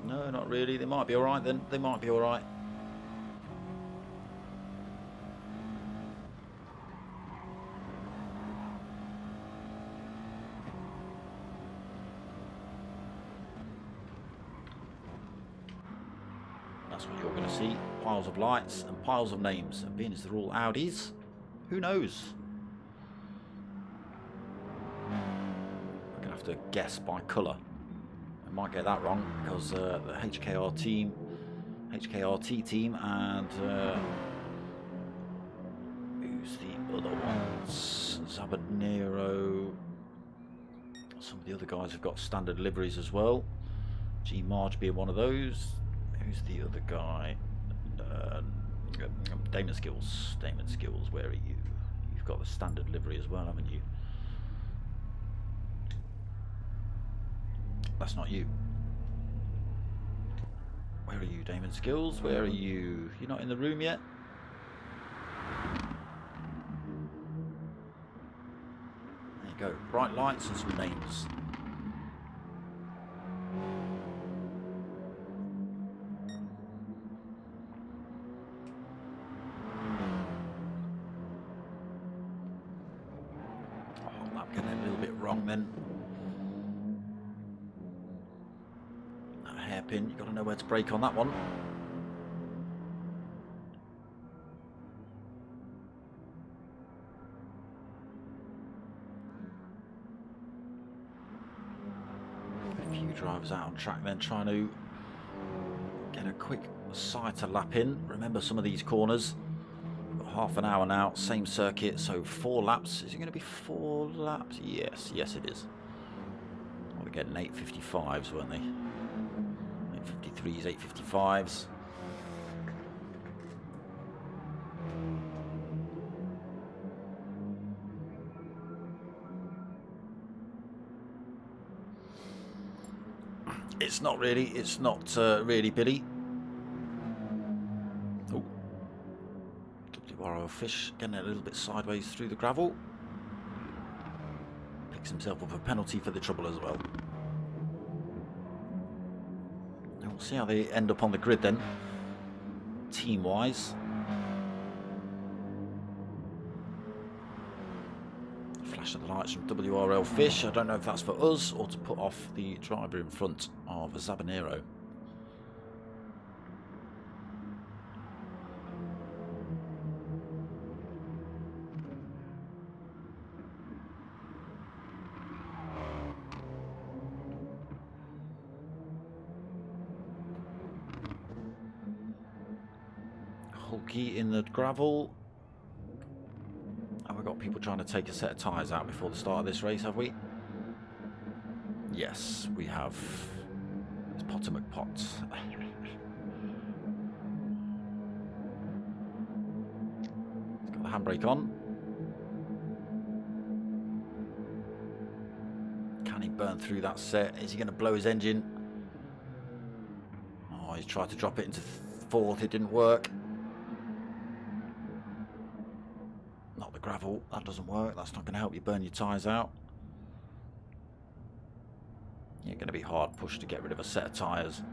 No, not really. They might be alright then. They might be alright. That's what you're going to see. Piles of lights and piles of names. And being as they're all Audis, who knows? We're going to have to guess by colour. I might get that wrong because the HKRT team and who's the other ones? Zabanero. Some of the other guys have got standard liveries as well. G-Marge being one of those. Who's the other guy? Damon Skills. Damon Skills, where are you? You've got the standard livery as well, haven't you? That's not you. Where are you, Damon Skills? Where are you? You're not in the room yet? There you go. Bright lights and some names. Oh, I'm getting a little bit wrong then. Hairpin, you've got to know where to brake on that one. A few drivers out on track then trying to get a quick sighter lap in. Remember some of these corners. We've got half an hour now, same circuit, so 4 laps. Is it going to be 4 laps? Yes, yes it is. Well, they're getting 8.55s, weren't they? 8.53s, 8.55s. It's not really Billy. Oh, WRO Fish getting a little bit sideways through the gravel. Picks himself up a penalty for the trouble as well. And we'll see how they end up on the grid then, team-wise. Flash of the lights from WRL Fish. I don't know if that's for us or to put off the driver in front of Zabanero. Hulky in the gravel. Have we got people trying to take a set of tyres out before the start of this race, have we? Yes, we have. It's Potter McPot. He's got the handbrake on. Can he burn through that set? Is he going to blow his engine? Oh, he's tried to drop it into fourth. It didn't work. Not the gravel. That doesn't work. That's not going to help you burn your tyres out. You're going to be hard pushed to get rid of a set of tyres.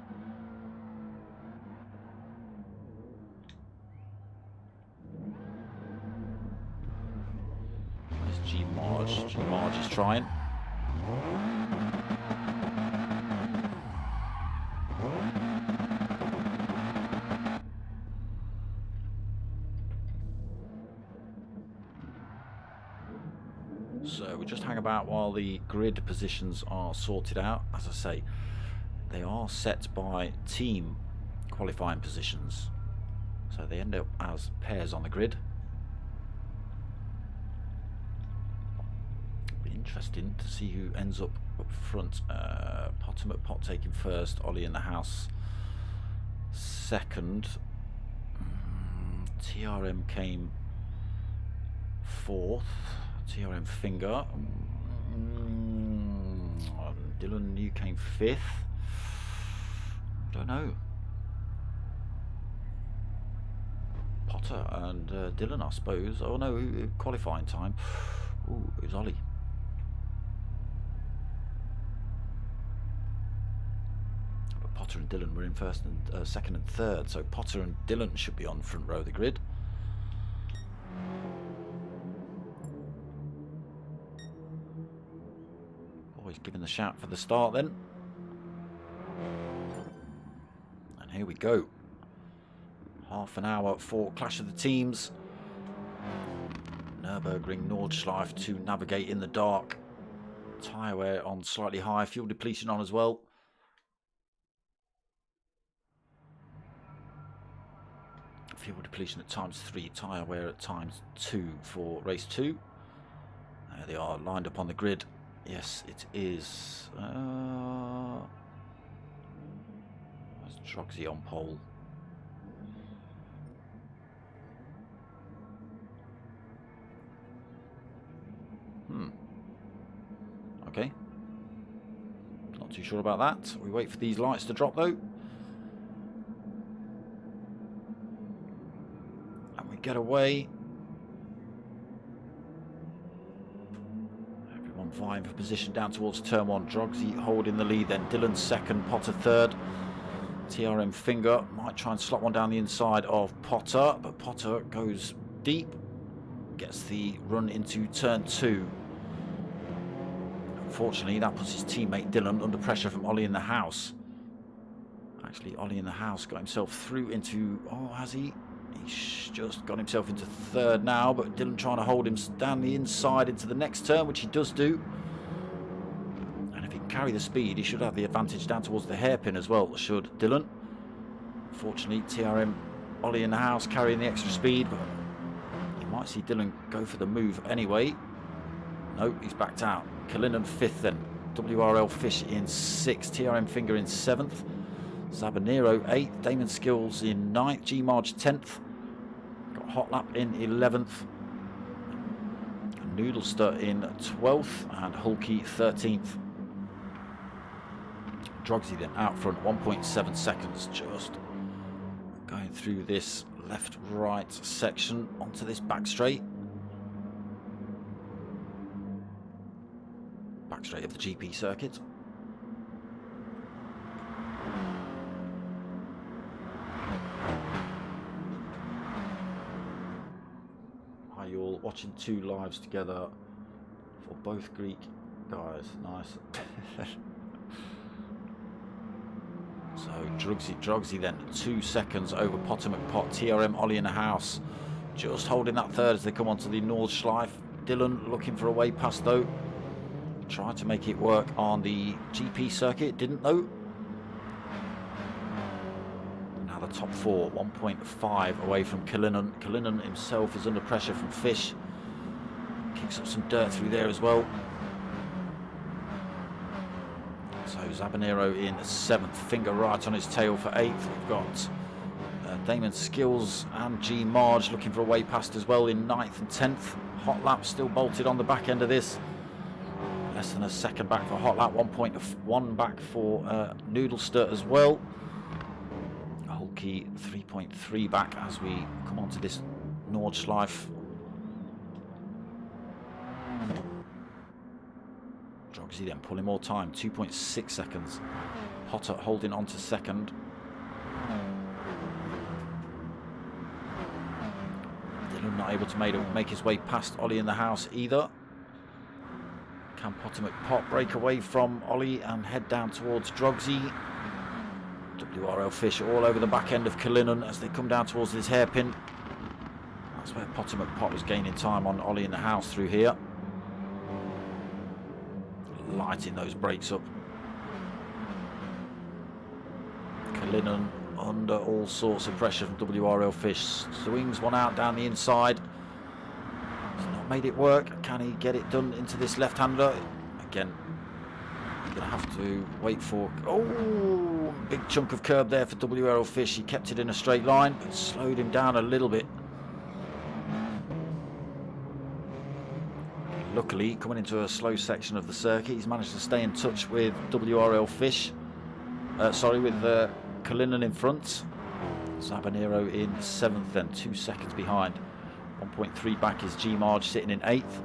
There's G-Marge. G-Marge is trying. So we just hang about while the grid positions are sorted out. As I say, they are set by team qualifying positions, so they end up as pairs on the grid. Be interesting to see who ends up front. Potter McPot taking first, Ollie in the house second. TRM came fourth. TRM Finger. Dylan, you came fifth. Don't know. Potter and Dylan, I suppose. Oh no, qualifying time. Ooh, it was Ollie. But Potter and Dylan were in first and second and third, so Potter and Dylan should be on front row of the grid. Always giving the shout for the start then. And here we go. Half an hour for Clash of the Teams. Nutburgring Nordschleife to navigate in the dark. Tyre wear on slightly high. Fuel depletion on as well. Fuel depletion at ×3. Tyre wear at ×2 for race 2. There they are lined up on the grid. Yes, it is. There's Drogsy on pole. Okay. Not too sure about that. We wait for these lights to drop though. And we get away. Vying for position down towards turn 1. Drogsy holding the lead, then Dylan second, Potter third. TRM Finger might try and slot one down the inside of Potter, but Potter goes deep, gets the run into turn 2. Unfortunately, that puts his teammate Dylan under pressure from Ollie in the house. Actually, Ollie in the house got himself through into... Oh, has he? He's just got himself into third now, but Dylan trying to hold him down the inside into the next turn, which he does do. And if he can carry the speed, he should have the advantage down towards the hairpin as well, should Dylan. Fortunately, TRM Ollie in the house carrying the extra speed, but you might see Dylan go for the move anyway. No, he's backed out. Kalinin 5th then. WRL Fish in 6th. TRM Finger in 7th. Zabanero 8th. Damon Skills in 9th. G-Marge 10th. Got Hot Lap in 11th. Noodlester in 12th. And Hulky 13th. Drogsy then out front. 1.7 seconds just going through this left-right section onto this back straight. Back straight of the GP circuit. Are you all watching two lives together for both Greek guys? Nice. So Drogsy then 2 seconds over Potter McPot. TRM Ollie in the house, just holding that third as they come onto the Nordschleife. Dylan looking for a way past though. Tried to make it work on the GP circuit, didn't though. Now the top 4, 1.5 away from Kalinin. Kalinin himself is under pressure from Fish. Kicks up some dirt through there as well. So Zabanero in 7th, Finger right on his tail for 8th. We've got Damon Skills and G-Marge looking for a way past as well in 9th and 10th. Hot Lap still bolted on the back end of this. Less than a second back for Hot Lap, 1.1 back for Noodlester as well. Hulky 3.3 back as we come onto this Nordschleife. Drogsy then pulling more time, 2.6 seconds. Hotter holding on to second. Dylan not able to make his way past Ollie in the house either. Can Potomac Pot break away from Ollie and head down towards Drogsy? WRL Fish all over the back end of Cullinan as they come down towards this hairpin. That's where Potomac Pot was gaining time on Ollie in the house through here. Lighting those brakes up. Cullinan under all sorts of pressure from WRL Fish. Swings one out down the inside. He's not made it work. Can he get it done into this left-hander? Again, you're going to have to wait for... Oh, big chunk of curb there for WRL Fish. He kept it in a straight line, but slowed him down a little bit. Luckily, coming into a slow section of the circuit, he's managed to stay in touch with WRL Fish. With Cullinan in front. Sabanero in 7th then, 2 seconds behind. 1.3 back is G Marge sitting in 8th.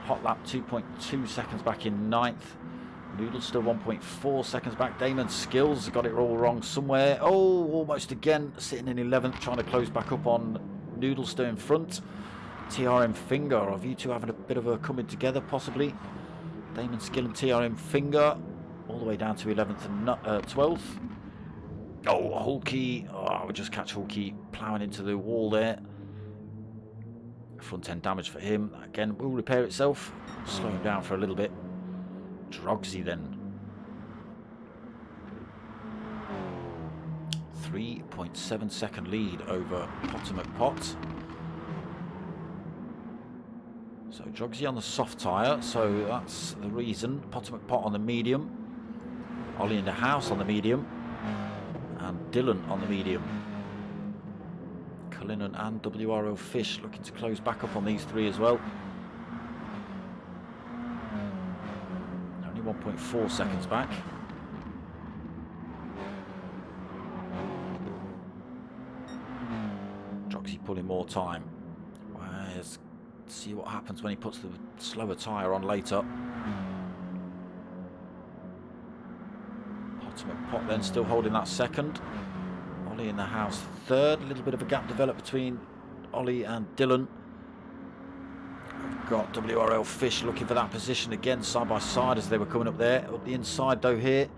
Hot Lap 2.2 seconds back in 9th. Noodle still 1.4 seconds back. Damon Skills got it all wrong somewhere. Oh, almost again, sitting in 11th, trying to close back up on Noodlester in front. TRM Finger, are you two having a bit of a coming together possibly? Damon Skill and TRM Finger all the way down to 11th and 12th. Oh, Hulky. Oh, we'll just catch Hulky ploughing into the wall there. Front end damage for him. Again, will repair itself. Slow him down for a little bit. Drogsy then. 3.7 second lead over Potomac Pot. So Drogsy on the soft tyre, so that's the reason. Potomac Pot on the medium. Ollie in the house on the medium. And Dylan on the medium. Cullinan and WRO Fish looking to close back up on these three as well. Only 1.4 seconds back. Drogsy pulling more time. Let's see what happens when he puts the slower tyre on later. Potomac Pot then still holding that second. Ollie in the house third. A little bit of a gap developed between Ollie and Dylan. We've got WRL Fish looking for that position again, side by side as they were coming up there. Up the inside though here.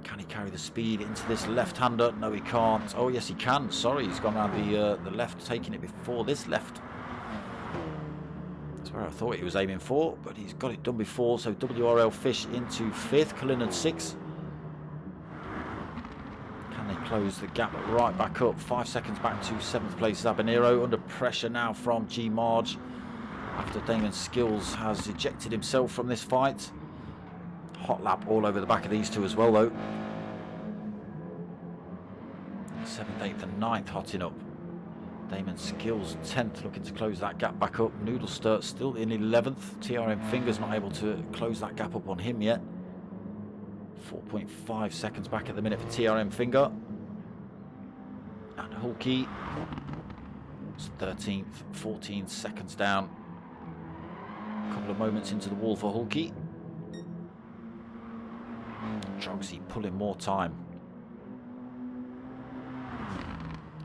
Can he carry the speed into this left-hander? No, he can't. Oh, yes, he can. Sorry, he's gone around the left, taking it before this left. That's where I thought he was aiming for, but he's got it done before. So WRL Fish into 5th, Cullinan 6th. Can they close the gap right back up? 5 seconds back to 7th place Zabanero. Under pressure now from G Marge after Damon Skills has ejected himself from this fight. Hot Lap all over the back of these two as well though. 7th, 8th and 9th hotting up. Damon Skills 10th, looking to close that gap back up. Noodlester still in 11th. TRM Fingers not able to close that gap up on him yet. 4.5 seconds back at the minute for TRM Finger. And Hulky 13th, 14 seconds down. A couple of moments into the wall for Hulky. Drogsy pulling more time.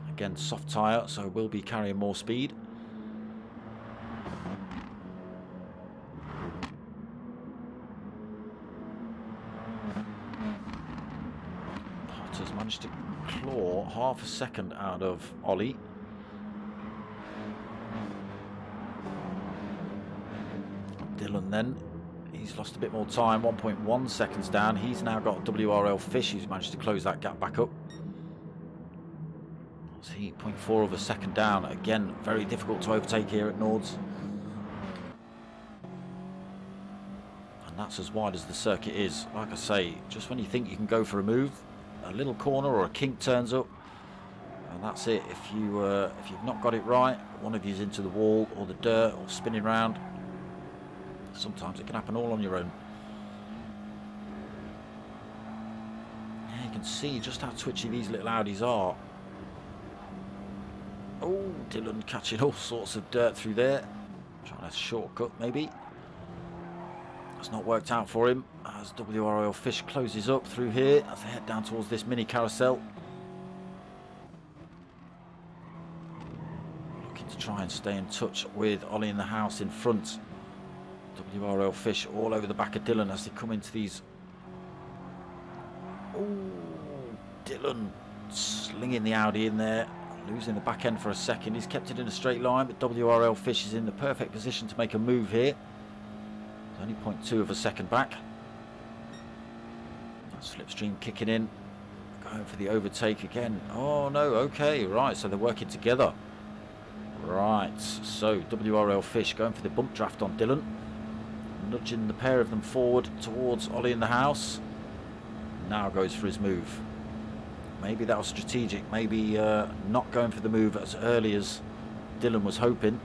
Again, soft tyre, so will be carrying more speed. Potter's managed to claw half a second out of Ollie. Dylan then, he's lost a bit more time, 1.1 seconds down. He's now got WRL Fish, who's managed to close that gap back up. 0.4 of a second down. Again, very difficult to overtake here at Nords. And that's as wide as the circuit is. Like I say, just when you think you can go for a move, a little corner or a kink turns up, and that's it. If you've not got it right, one of you's into the wall or the dirt or spinning round. Sometimes it can happen all on your own. Yeah, you can see just how twitchy these little Audis are. Oh, Dylan catching all sorts of dirt through there. Trying a shortcut, maybe. That's not worked out for him as WRL Fish closes up through here as they head down towards this mini carousel. Looking to try and stay in touch with Ollie in the house in front. WRL Fish all over the back of Dylan as they come into these. Oh, Dylan slinging the Audi in there, losing the back end for a second. He's kept it in a straight line, but WRL Fish is in the perfect position to make a move here. Only 0.2 of a second back. Slipstream kicking in, going for the overtake again. Oh no, okay, right, so they're working together. Right, so WRL Fish going for the bump draft on Dylan, nudging the pair of them forward towards Ollie in the house. Now goes for his move. Maybe that was strategic, maybe not going for the move as early as Dylan was hoping.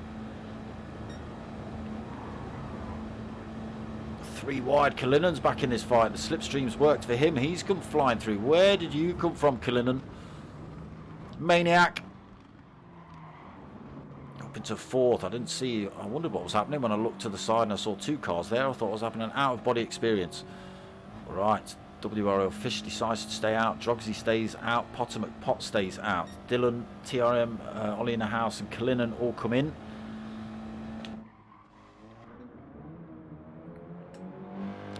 3 wide, Kalinen's back in this fight. The slipstream's worked for him. He's come flying through. Where did you come from, Kalinen? Maniac. Up into 4th. I didn't see. I wondered what was happening when I looked to the side and I saw 2 cars there. I thought it was having an out-of-body experience. Right. WRL Fish decides to stay out. Drogsy stays out. Potter McPot stays out. Dylan, TRM, Ollie in the house and Kalinen all come in.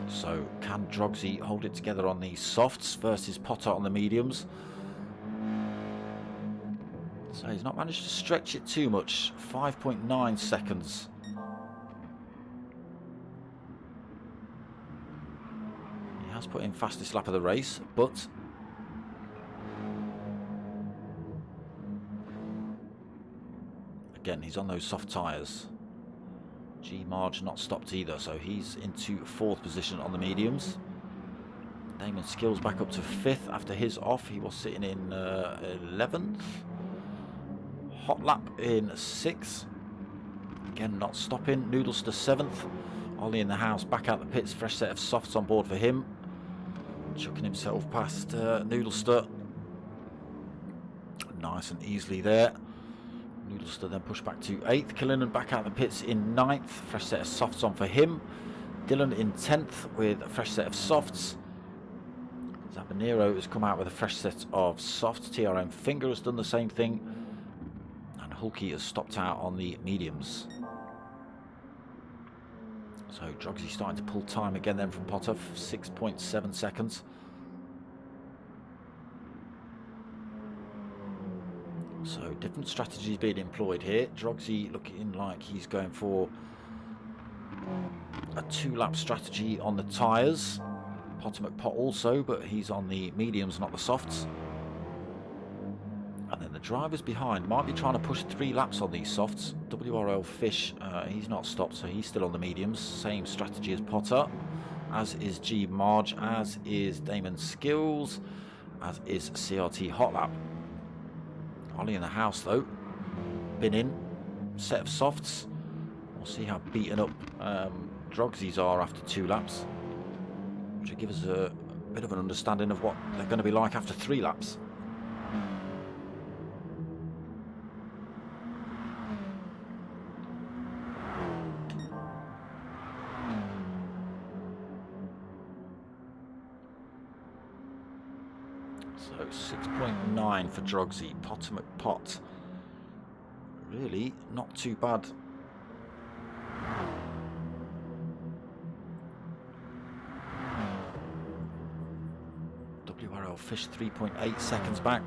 So can Drogsy hold it together on these softs versus Potter on the mediums? So he's not managed to stretch it too much. 5.9 seconds. He has put in fastest lap of the race, but again, he's on those soft tyres. G Marge not stopped either, so he's into 4th position on the mediums. Damon Skills back up to 5th after his off. He was sitting in 11th. Hot Lap in 6th. Again, not stopping. Noodlester 7th. Ollie in the house back out the pits. Fresh set of softs on board for him. Chucking himself past Noodlester. Nice and easily there. Noodlester then pushed back to 8th. Kalinen back out the pits in 9th. Fresh set of softs on for him. Dylan in 10th with a fresh set of softs. Zabanero has come out with a fresh set of softs. TRM Finger has done the same thing. And Hulky has stopped out on the mediums. So Drogsy starting to pull time again then from Potter. 6.7 seconds. So different strategies being employed here. Drogsy looking like he's going for a 2-lap strategy on the tyres. Potter McPot also, but he's on the mediums, not the softs. And then the drivers behind might be trying to push 3 laps on these softs. WRL Fish, he's not stopped, so he's still on the mediums. Same strategy as Potter, as is G Marge, as is Damon Skills, as is CRT Hot Lap. Ollie in the house though, been in, set of softs. We'll see how beaten up Drogsy's are after 2 laps, which will give us a bit of an understanding of what they're going to be like after 3 laps. So 6.9 for Drogsy. Potter McPot. Really not too bad. WRL Fish 3.8 seconds back.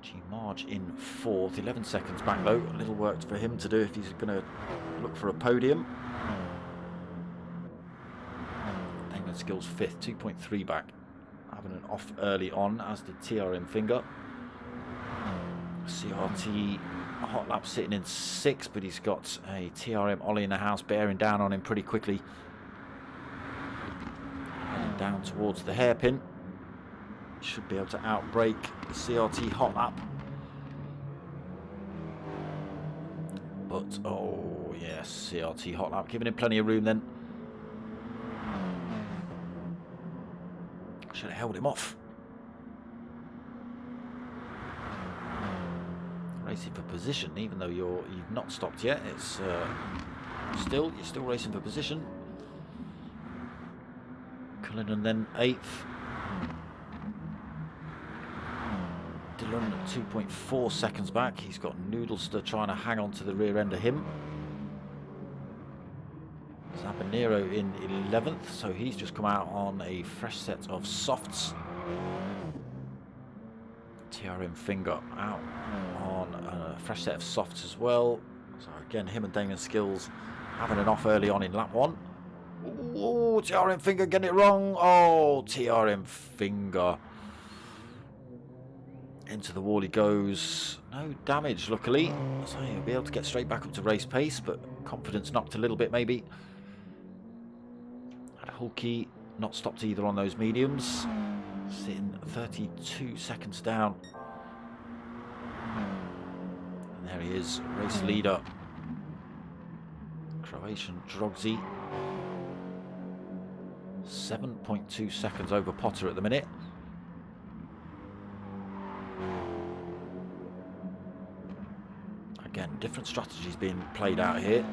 G Marge in 4th, 11 seconds back though. A little work for him to do if he's going to look for a podium. Skills 5th, 2.3 back, having an off early on, as did TRM Finger. CRT Hot Lap sitting in 6th, but he's got a TRM Ollie in the house bearing down on him pretty quickly. Heading down towards the hairpin. Should be able to outbrake the CRT Hot Lap. But, oh, yes, CRT hot lap, giving him plenty of room then. Should have held him off. Racing for position, even though you've not stopped yet. It's you're still racing for position. Cullinan then 8th. Dillon 2.4 seconds back. He's got Noodlester trying to hang on to the rear end of him. Zabanero in 11th, so he's just come out on a fresh set of softs. TRM Finger out on a fresh set of softs as well. So again, him and Damon Skills having an off early on in lap 1. Oh, TRM Finger getting it wrong. Oh, TRM Finger. Into the wall he goes. No damage, luckily. So he'll be able to get straight back up to race pace, but confidence knocked a little bit maybe. And Hulky not stopped either on those mediums. Sitting 32 seconds down. And there he is, race leader. Croatian Drogzi. 7.2 seconds over Potter at the minute. Again, different strategies being played out here.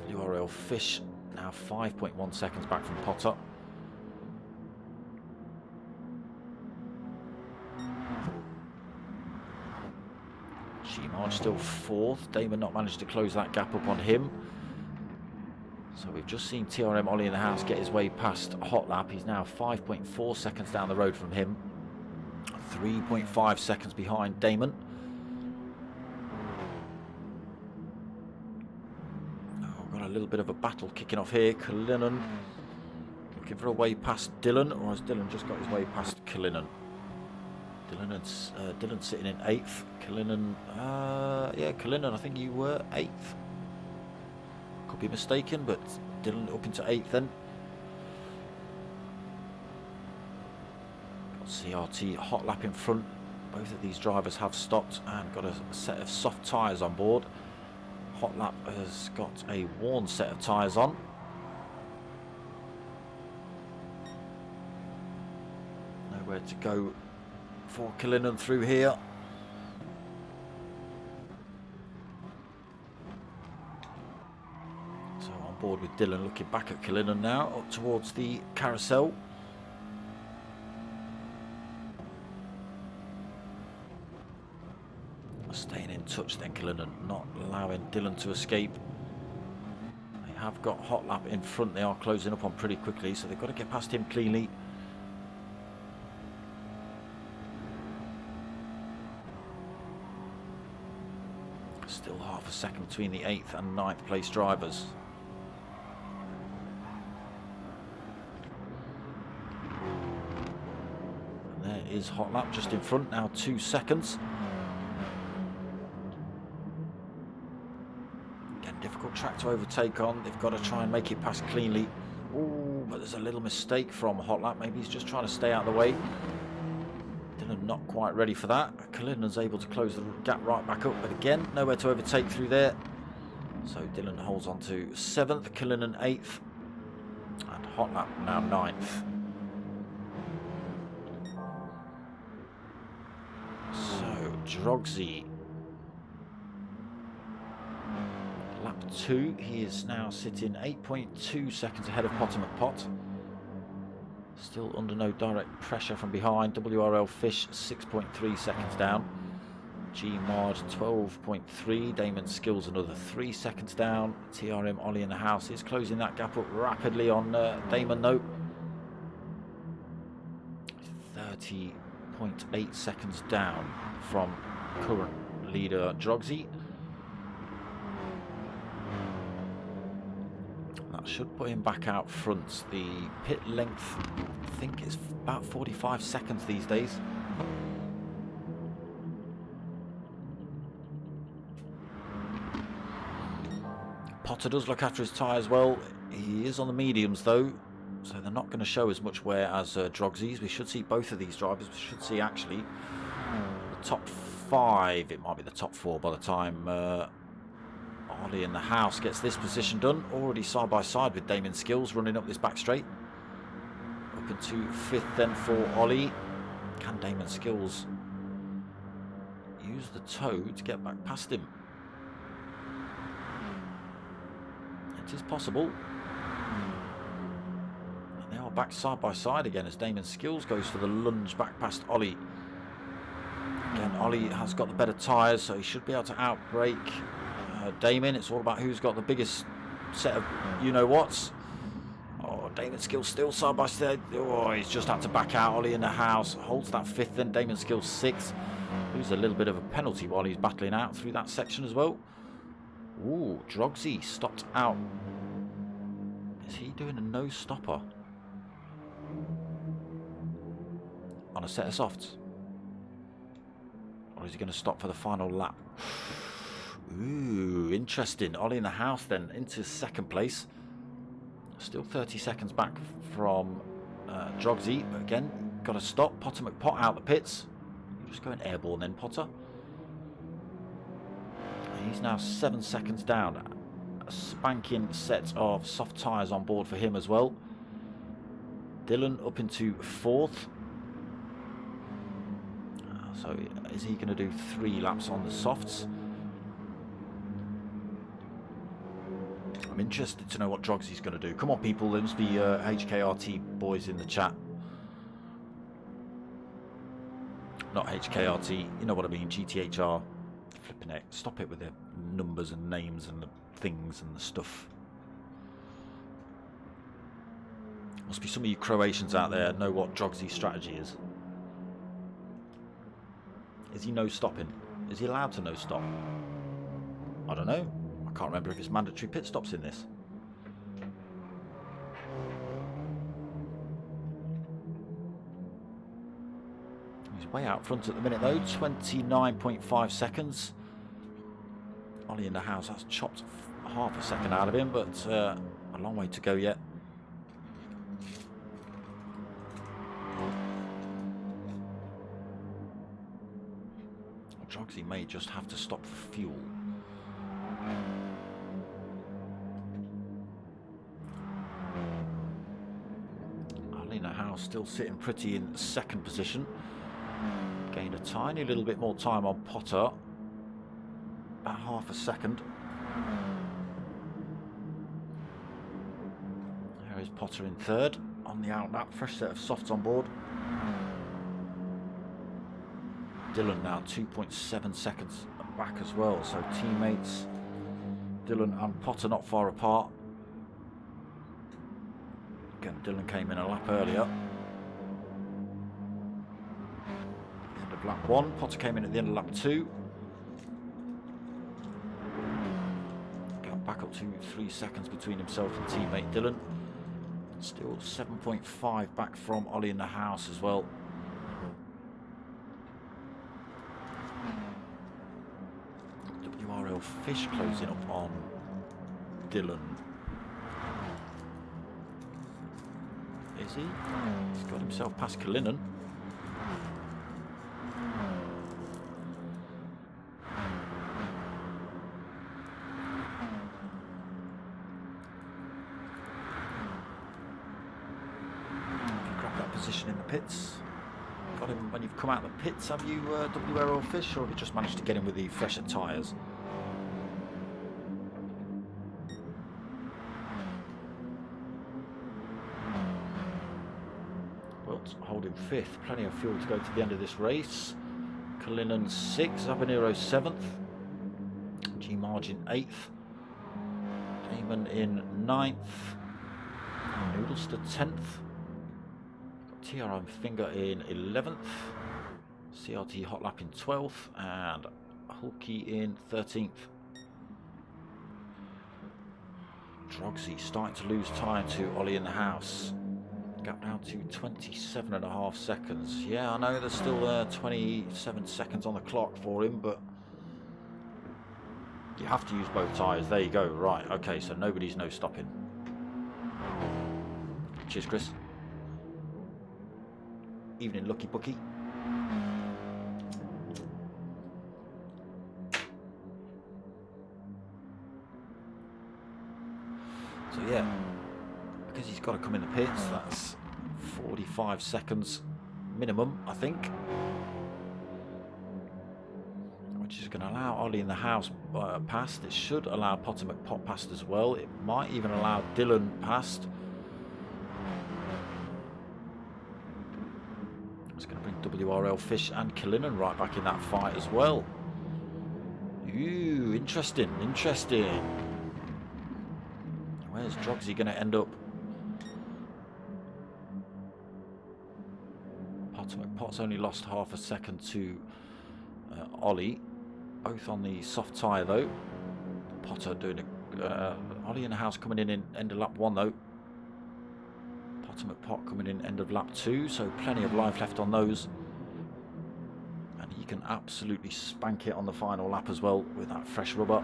WRL Fish now 5.1 seconds back from Potter. G-Marge still 4th. Damon not managed to close that gap up on him. So we've just seen TRM Ollie in the house get his way past Hot Lap. He's now 5.4 seconds down the road from him. 3.5 seconds behind Damon. Oh, got a little bit of a battle kicking off here. Cullinan looking for a way past Dillon, or has Dillon just got his way past Cullinan? Dillon sitting in 8th. Cullinan, yeah, Cullinan, I think you were 8th. Could be mistaken, but Dillon up into 8th then. Got CRT hot lap in front. Both of these drivers have stopped and got a set of soft tyres on board. Hot lap has got a worn set of tyres on. Nowhere to go for Cullinan through here. So on board with Dillon, looking back at Cullinan now, up towards the carousel. Staying in touch then, Cullinan, not allowing Dillon to escape. They have got hot lap in front, they are closing up on pretty quickly, so they've got to get past him cleanly. Still half a second between the 8th and 9th place drivers. And there is hot lap just in front, now 2 seconds. Again, difficult track to overtake on. They've got to try and make it past cleanly. Ooh, but there's a little mistake from hot lap. Maybe he's just trying to stay out of the way. Dillon not quite ready for that. Cullinan's able to close the gap right back up, but again, nowhere to overtake through there. So Dillon holds on to 7th, Cullinan 8th, and hot lap now 9th. So Drogzi, lap 2, he is now sitting 8.2 seconds ahead of Potter McPot. Still under no direct pressure from behind. WRL Fish 6.3 seconds down. G-Marge 12.3. Damon Skills another 3 seconds down. TRM Ollie in the house is closing that gap up rapidly on Damon though. 30.8 seconds down from current leader Drogzi. That should put him back out front. The pit length, I think, is about 45 seconds these days. Potter does look after his tyres well. He is on the mediums though, so they're not going to show as much wear as Drogzi's. We should see both of these drivers. We should see actually the top 5. It might be the top 4 by the time Ollie Ollie in the house gets this position done. Already side by side with Damon Skills running up this back straight. Up into 5th then for Ollie. Can Damon Skills use the toe to get back past him? It is possible. And they are back side by side again as Damon Skills goes for the lunge back past Ollie. Again, Ollie has got the better tyres, so he should be able to outbrake Damon. It's all about who's got the biggest set of you-know-whats. Oh, Damon Skills still side by side. Oh, he's just had to back out. Ollie in the house holds that 5th, then Damon Skills 6th. Loses a little bit of a penalty while he's battling out through that section as well. Ooh, Drogsy stopped out. Is he doing a no-stopper on a set of softs? Or is he going to stop for the final lap? Ooh, interesting. Ollie in the house then into 2nd place. Still 30 seconds back from Drogsy. But again, got to stop. Potter McPot out the pits. You're just going airborne then, Potter. He's now 7 seconds down. A spanking set of soft tyres on board for him as well. Dylan up into 4th. So is he going to do 3 laps on the softs? I'm interested to know what Drogsy's going to do. Come on, people. There must be HKRT boys in the chat. Not HKRT. You know what I mean. GTHR. Flipping it. Stop it with the numbers and names and the things and the stuff. Must be some of you Croatians out there know what Drogsy's strategy is. Is he no stopping? Is he allowed to no stop? I don't know. I can't remember if it's mandatory pit stops in this. He's way out front at the minute though. 29.5 seconds. Ollie in the house has chopped half a second out of him, but a long way to go yet. Drogsy may just have to stop for fuel. Ollie in the house still sitting pretty in 2nd position. Gained a tiny little bit more time on Potter. About half a second. There is Potter in 3rd. On the out lap, fresh set of softs on board. Dylan now 2.7 seconds back as well. So teammates Dylan and Potter not far apart. Again, Dylan came in a lap earlier. End of lap 1. Potter came in at the end of lap 2. Got back up to 3 seconds between himself and teammate Dylan. Still 7.5 back from Ollie in the house as well. WRL Fish closing up on Dylan. Is he? He's got himself past Kalinin. Grab that position in the pits. Got him when you've come out of the pits, have you, WRL Fish, or have you just managed to get him with the fresher tyres? Holding 5th, plenty of fuel to go to the end of this race. Kalinin 6th, Zabanero 7th, G Margin 8th, Damon in 9th, Noodlester 10th, TRM Finger in 11th, CRT Hot Lap in 12th, and Hulky in 13th. Drogsy starting to lose time to Ollie in the house. Gap down to 27.5 seconds. Yeah, I know there's still 27 seconds on the clock for him, but you have to use both tyres. There you go. Right, okay, so nobody's no stopping. Cheers, Chris. Evening, Lucky Bookie. So yeah, because he's got to come in the pits, that's 45 seconds minimum, I think. Which is going to allow Ollie in the house past. It should allow Potter McPot past as well. It might even allow Dylan past. It's going to bring WRL Fish and Killinan right back in that fight as well. Ooh, interesting, interesting. Where's Drogsy going to end up? Potter McPot's only lost half a second to Ollie. Both on the soft tyre though. Potter doing Ollie in the house coming in end of lap 1 though. Potter McPot coming in end of lap 2, so plenty of life left on those. And he can absolutely spank it on the final lap as well with that fresh rubber.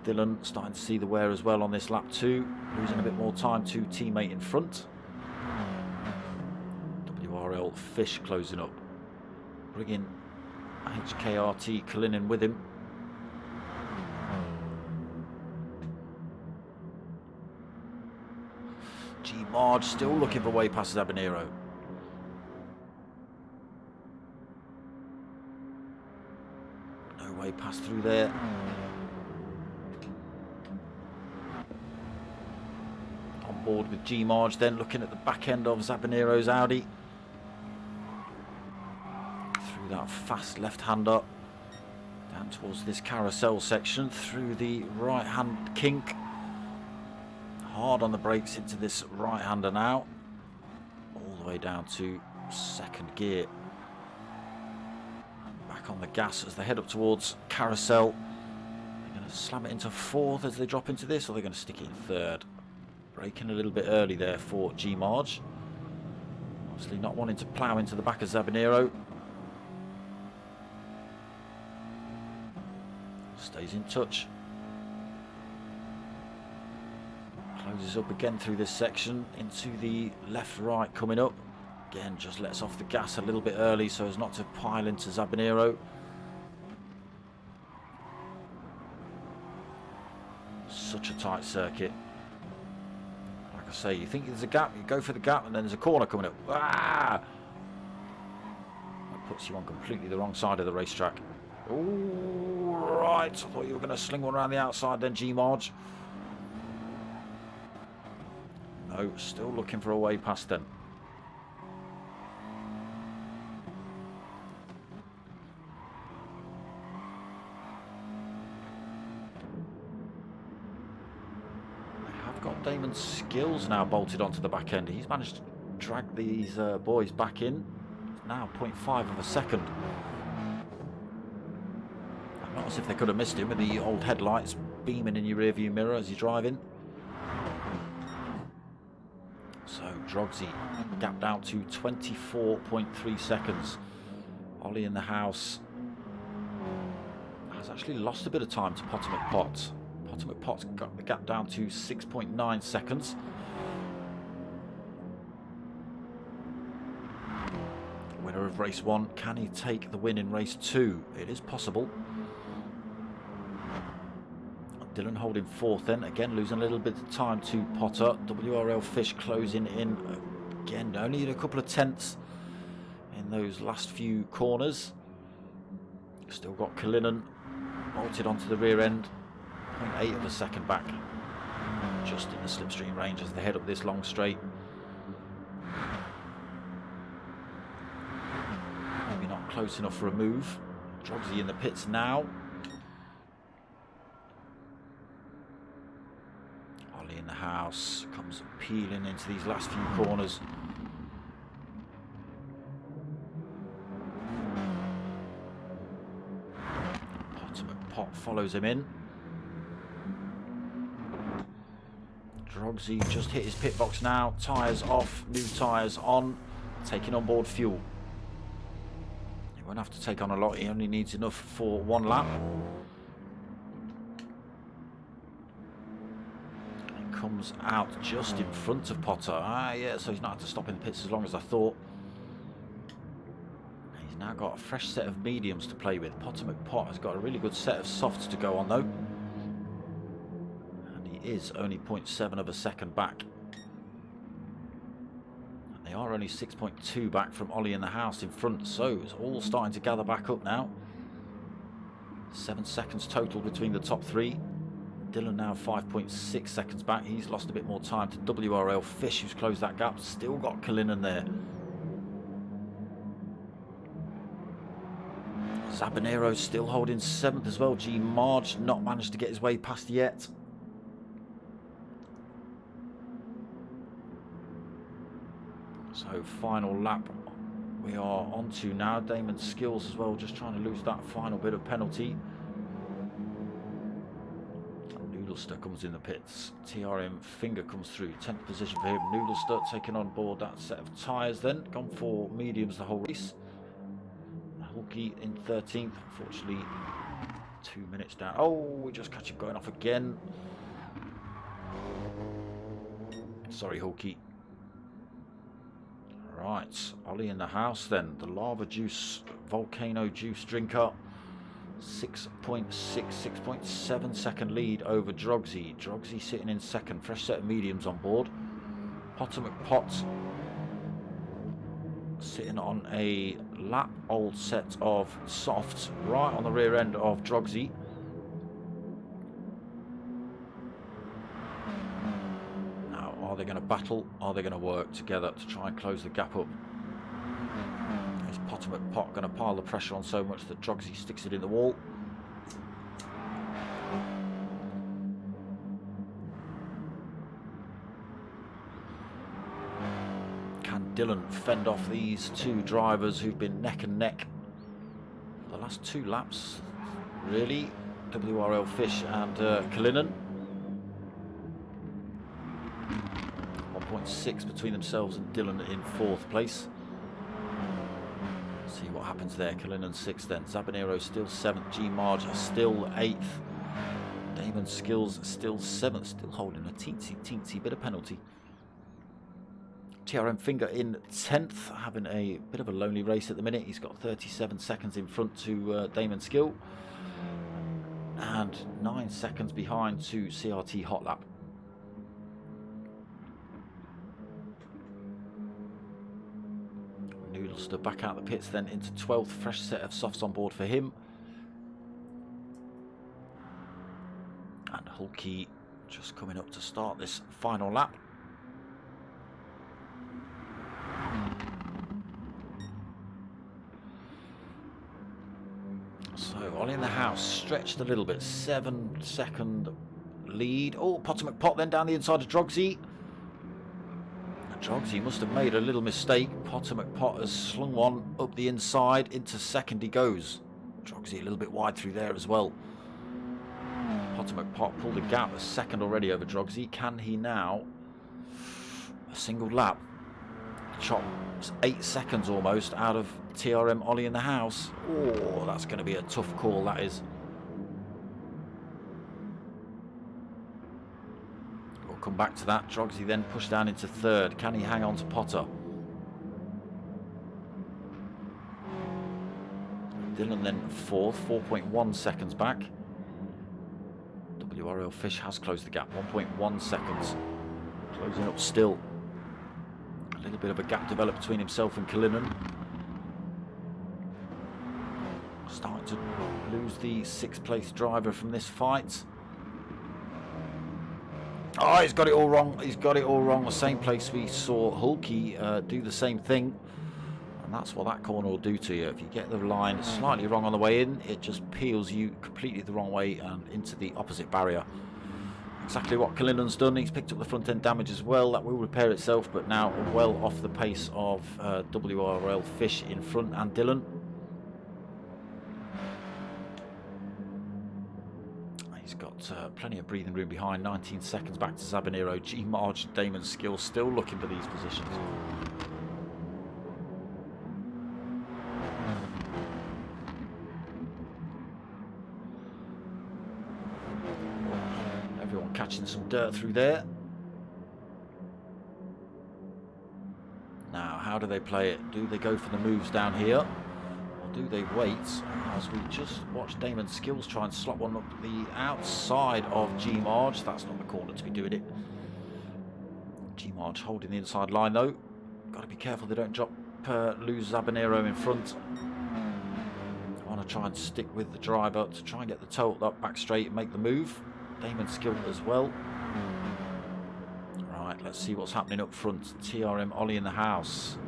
Dylan starting to see the wear as well on this lap 2, losing a bit more time to teammate in front. WRL Fish closing up, bringing HKRT Kalinin with him. G Marge still looking for way past Zabanero. No way past through there. On board with G Marge then, looking at the back end of Zabanero's Audi. That fast left-hander down towards this carousel section, through the right-hand kink, hard on the brakes into this right-hander now, all the way down to second gear, and back on the gas as they head up towards carousel. They're going to slam it into fourth as they drop into this, or they're going to stick it in third. Braking a little bit early there for G Marge, obviously not wanting to plough into the back of Zabanero. Stays in touch. Closes up again through this section into the left-right coming up. Again, just lets off the gas a little bit early so as not to pile into Zabanero. Such a tight circuit. Like I say, you think there's a gap, you go for the gap, and then there's a corner coming up. Ah! That puts you on completely the wrong side of the racetrack. Ooh, right. I thought you were going to sling one around the outside then, G Marge. No, still looking for a way past then. They have got Damon Skills now bolted onto the back end. He's managed to drag these boys back in. It's now 0.5 of a second. Not as if they could have missed him with the old headlights beaming in your rearview mirror as you're driving. So Drogsy gapped out to 24.3 seconds. Ollie in the house has actually lost a bit of time to Potter McPot. Potter McPot's got the gap down to 6.9 seconds. Winner of race 1, can he take the win in race 2? It is possible. Dylan holding fourth then, again losing a little bit of time to Potter. WRL Fish closing in again, only a couple of tenths in those last few corners. Still got Kalinin bolted onto the rear end, 0.8 of a second back, just in the slipstream range as they head up this long straight. Maybe not close enough for a move. Drogsy in the pits now. In the house comes peeling into these last few corners. Potter McPot follows him in. Drogsy just hit his pit box now. Tyres off, new tyres on, taking on board fuel. He won't have to take on a lot, he only needs enough for one lap. Comes out just in front of Potter. Yeah, so he's not had to stop in the pits as long as I thought. He's now got a fresh set of mediums to play with. Potter McPot has got a really good set of softs to go on though. And he He is only 0.7 of a second back. And they are only 6.2 back from Ollie in the house in front, so it's all starting to gather back up now. 7 seconds total between the top three. Dylan now 5.6 seconds back. He's lost a bit more time to WRL Fish, who's closed that gap. Still got Kalinin there. Zabanero still holding 7th as well. G Marge not managed to get his way past yet. So final lap we are on to now. Damon Skills as well, just trying to lose that final bit of penalty. Noodlester comes in the pits. TRM Finger comes through. 10th position for him. Noodlester taking on board that set of tyres then. Gone for mediums the whole race. Hulky in 13th. Unfortunately, 2 minutes down. Oh, we just catch him going off again. Sorry, Hulky. Right, Ollie in the house then. The Lava Juice Volcano Juice drinker. 6.6, 6.7 second lead over Drogsy. Drogsy sitting in second. Fresh set of mediums on board. Potter McPot sitting on a lap old set of softs right on the rear end of Drogsy. Now, are they going to battle? Are they going to work together to try and close the gap up? Is Potter McPot going to pile the pressure on so much that Drogsy sticks it in the wall? Can Dylan fend off these two drivers who've been neck and neck for the last 2 laps, really? WRL Fish and Kalinin. 1.6 between themselves and Dylan in 4th place. See what happens there. Kalinin 6th then. Zabanero still 7th. G Marge still 8th. Damon Skills still 7th. Still holding a teensy bit of penalty. TRM Finger in 10th. Having a bit of a lonely race at the minute. He's got 37 seconds in front to Damon Skill. And 9 seconds behind to CRT Hot Lap. Noodlester back out the pits then into 12th. Fresh set of softs on board for him. And Hulky just coming up to start this final lap. So Ollie in the house stretched a little bit. 7 second lead. Oh, Potter McPot then down the inside of Drogsy. Drogsy must have made a little mistake. Potter McPot has slung one up the inside. Into second he goes. Drogsy a little bit wide through there as well. Potter McPot pulled a gap, a second already over Drogsy. Can he now? A single lap. Chop 8 seconds almost out of TRM Ollie in the house. Oh, that's going to be a tough call, that is. Come back to that. Drogsy then pushed down into 3rd. Can he hang on to Potter? Dylan then 4th, 4.1 seconds back. WRL Fish has closed the gap, 1.1 seconds. Closing up still. A little bit of a gap developed between himself and Kalinin. Starting to lose the 6th place driver from this fight. Oh, he's got it all wrong. He's got it all wrong. The same place we saw Hulky do the same thing. And that's what that corner will do to you. If you get the line slightly wrong on the way in, it just peels you completely the wrong way and into the opposite barrier. Exactly what Kalinin's done. He's picked up the front end damage as well. That will repair itself, but now well off the pace of WRL Fish in front and Dylan. He's got plenty of breathing room behind. 19 seconds back to Zabanero. G Marge, Damon Skill still looking for these positions. Everyone catching some dirt through there. Now, how do they play it? Do they go for the moves down here? Or do they wait? As we just watched Damon Skills try and slot one up the outside of G-Marge. That's not the corner to be doing it. G-Marge holding the inside line though. Got to be careful they don't lose Zabanero in front. I want to try and stick with the driver to try and get the total up back straight and make the move. Damon Skill as well. Right, let's see what's happening up front. TRM Ollie in the house.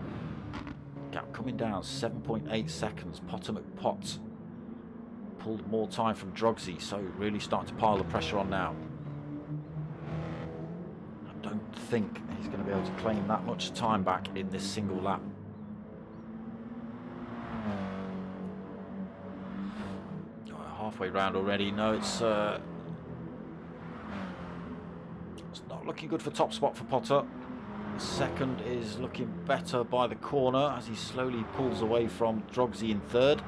Gap coming down, 7.8 seconds. Potter McPot pulled more time from Drogsy, so really starting to pile the pressure on now. I don't think he's going to be able to claim that much time back in this single lap. Halfway round already. No, it's not looking good for top spot for Potter. Second is looking better by the corner as he slowly pulls away from Drogsy in third.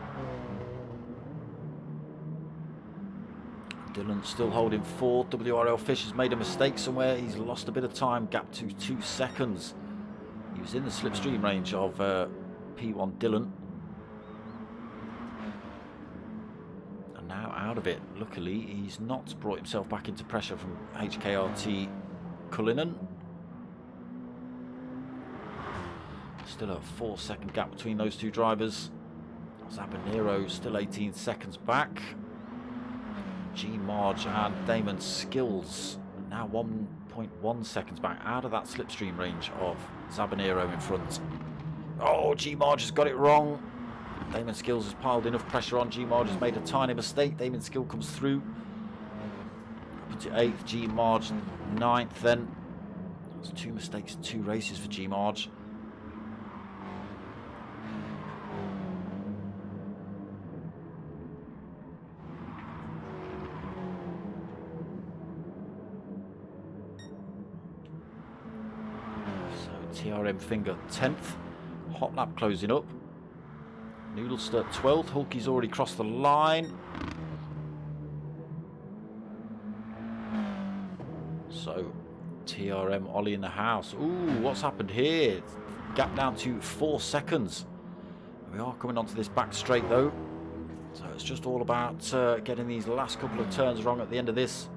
Dylan still holding fourth. WRL Fish has made a mistake somewhere. He's lost a bit of time. Gap to 2 seconds. He was in the slipstream range of P1 Dylan. And now out of it. Luckily, he's not brought himself back into pressure from HKRT Cullinan. Still a 4-second gap between those two drivers. Zabanero still 18 seconds back. G-Marge and Damon Skills now 1.1 seconds back out of that slipstream range of Zabanero in front. Oh, G-Marge has got it wrong. Damon Skills has piled enough pressure on. G-Marge has made a tiny mistake. Damon Skill comes through. Up to 8th, G-Marge 9th then. That's 2 mistakes in 2 races for G-Marge. TRM Finger 10th. Hot Lap closing up. Noodlester 12th. Hulky's already crossed the line. So TRM Ollie in the house. Ooh, what's happened here? Gap down to 4 seconds. We are coming onto this back straight though. So it's just all about getting these last couple of turns wrong at the end of this.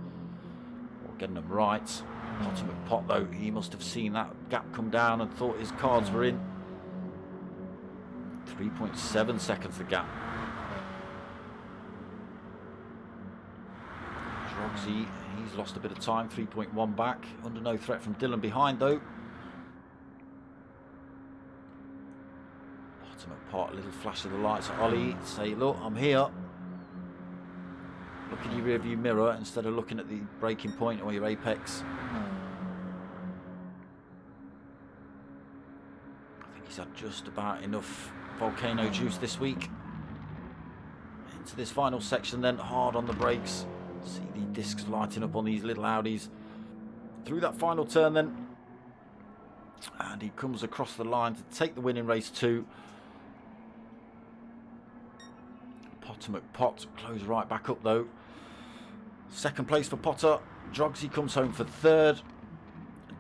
Or getting them right. Potter McPot though, he must have seen that gap come down and thought his cards were in. 3.7 seconds the gap. Drogsy, he's lost a bit of time, 3.1 back. Under no threat from Dylan behind though. Potter McPot, a little flash of the lights at Ollie, say look, I'm here. Look in your rear view mirror instead of looking at the braking point or your apex. I think he's had just about enough volcano juice this week. Into this final section then, hard on the brakes. See the discs lighting up on these little Audis. Through that final turn then. And he comes across the line to take the win in race 2. Potter McPot close right back up though. Second place for Potter. Drogsy comes home for 3rd.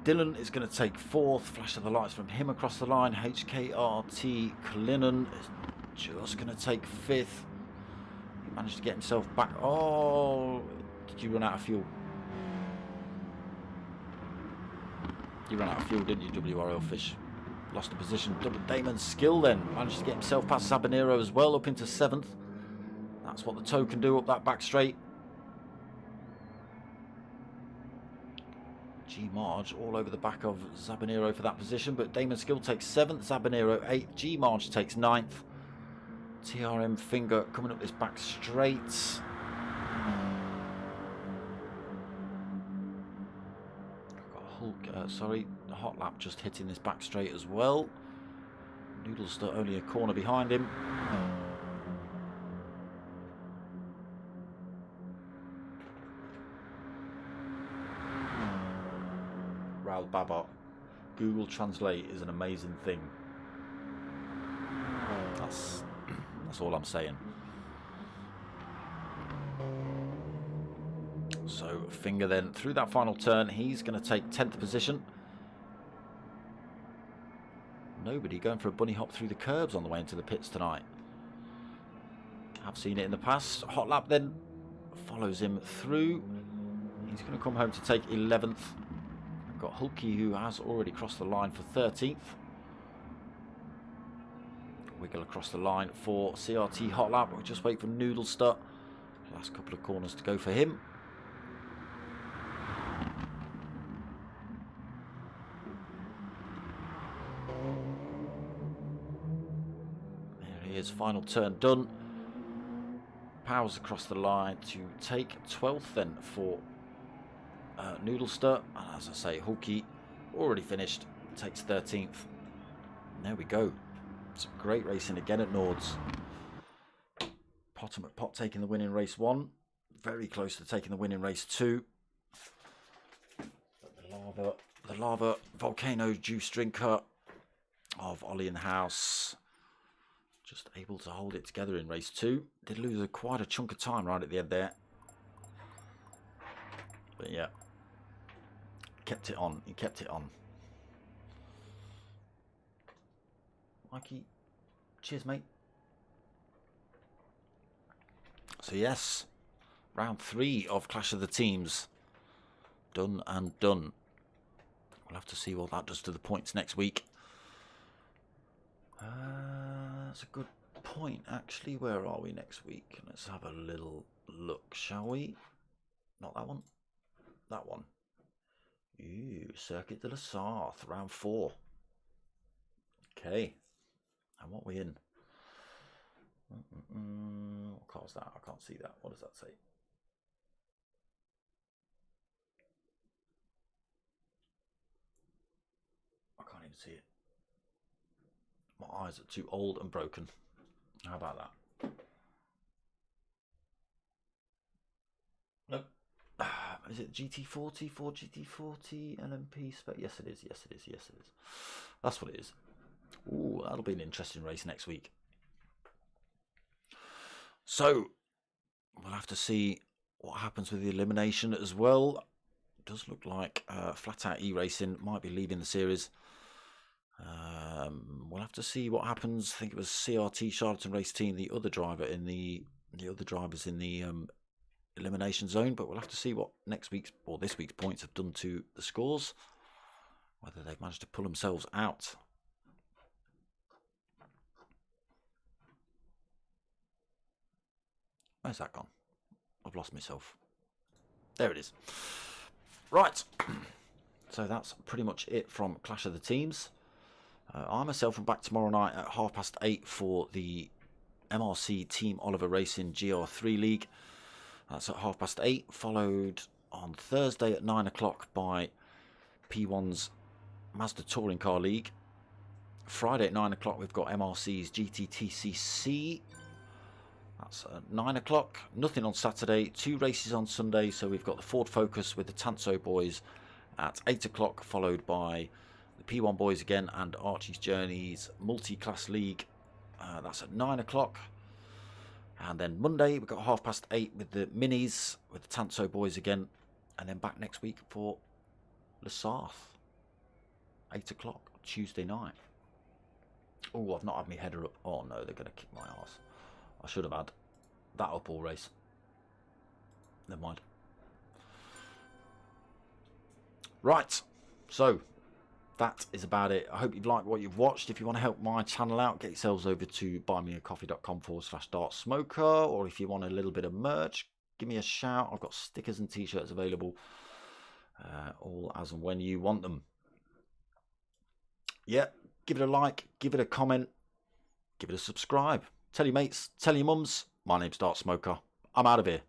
Dylan is going to take 4th. Flash of the lights from him across the line. HKRT Cullinan is just going to take 5th. He managed to get himself back. Oh, did you run out of fuel? You ran out of fuel, didn't you, WRL Fish? Lost a position. Double Damon Skill then. Managed to get himself past Zabanero as well, up into 7th. That's what the toe can do up that back straight. G-Marge all over the back of Zabanero for that position, but Damon Skill takes 7th, Zabanero 8th, G-Marge takes 9th. TRM Finger coming up this back straight. Got Hulk, sorry, the Hot Lap just hitting this back straight as well. Noodlester only a corner behind him. Babot. Google Translate is an amazing thing. That's all I'm saying. So Finger then through that final turn, he's going to take 10th position. Nobody going for a bunny hop through the curbs on the way into the pits tonight. Have seen it in the past. Hot Lap then follows him through. He's going to come home to take 11th. I've got Hulky, who has already crossed the line for 13th. Wiggle across the line for CRT Hot Lap. We'll just wait for Noodlester. Last couple of corners to go for him. There he is, final turn done. Powers across the line to take 12th then for Noodlester. And as I say, Hulky already finished, takes 13th. And there we go. Some great racing again at Nords. Potter McPot taking the win in race 1. Very close to taking the win in race 2. The lava volcano juice drinker of Ollie in the house. Just able to hold it together in race 2. Did lose quite a chunk of time right at the end there. But yeah. Kept it on. He kept it on. Mikey. Cheers, mate. So yes, round 3 of Clash of the Teams. Done and done. We'll have to see what that does to the points next week. That's a good point, actually. Where are we next week? Let's have a little look, shall we? Not that one. That one. Ooh, Circuit de la Sarthe, round 4. Okay. And what are we in? What car is that? I can't see that. What does that say? I can't even see it. My eyes are too old and broken. How about that? Nope. Is it GT40? Ford GT40 LMP spec? Yes, it is. Yes, it is. Yes, it is. That's what it is. Ooh, that'll be an interesting race next week. So, we'll have to see what happens with the elimination as well. It does look like Flat Out E-Racing might be leaving the series. We'll have to see what happens. I think it was CRT Charlton Race Team, the other driver in the other drivers in the elimination zone. But we'll have to see what next week's or this week's points have done to the scores. Whether they've managed to pull themselves out. Where's that gone? I've lost myself. There it is. Right. So that's pretty much it from Clash of the Teams. I myself am back tomorrow night at 8:30 for the MRC Team Oliver Racing GR3 League. That's at 8:30. Followed on Thursday at 9 o'clock by P1's Mazda Touring Car League. Friday at 9 o'clock we've got MRC's GTTCC. That's at 9 o'clock. Nothing on Saturday. 2 races on Sunday. So we've got the Ford Focus with the Tanso boys at 8 o'clock, followed by the P1 boys again and Archie's Journeys Multi-Class League. That's at 9 o'clock. And then Monday we've got 8:30 with the Minis with the Tanso boys again. And then back next week for La Sarthe. 8 o'clock Tuesday night. Oh, I've not had my header up. Oh no, they're going to kick my arse. I should have had that up all race. Never mind. Right, so that is about it. I hope you've liked what you've watched. If you want to help my channel out, get yourselves over to buymeacoffee.com/dartsmoker, or if you want a little bit of merch, give me a shout. I've got stickers and t-shirts available, all as and when you want them. Yeah, give it a like, give it a comment, give it a subscribe. Tell your mates, tell your mums. My name's Dart Smoker. I'm out of here.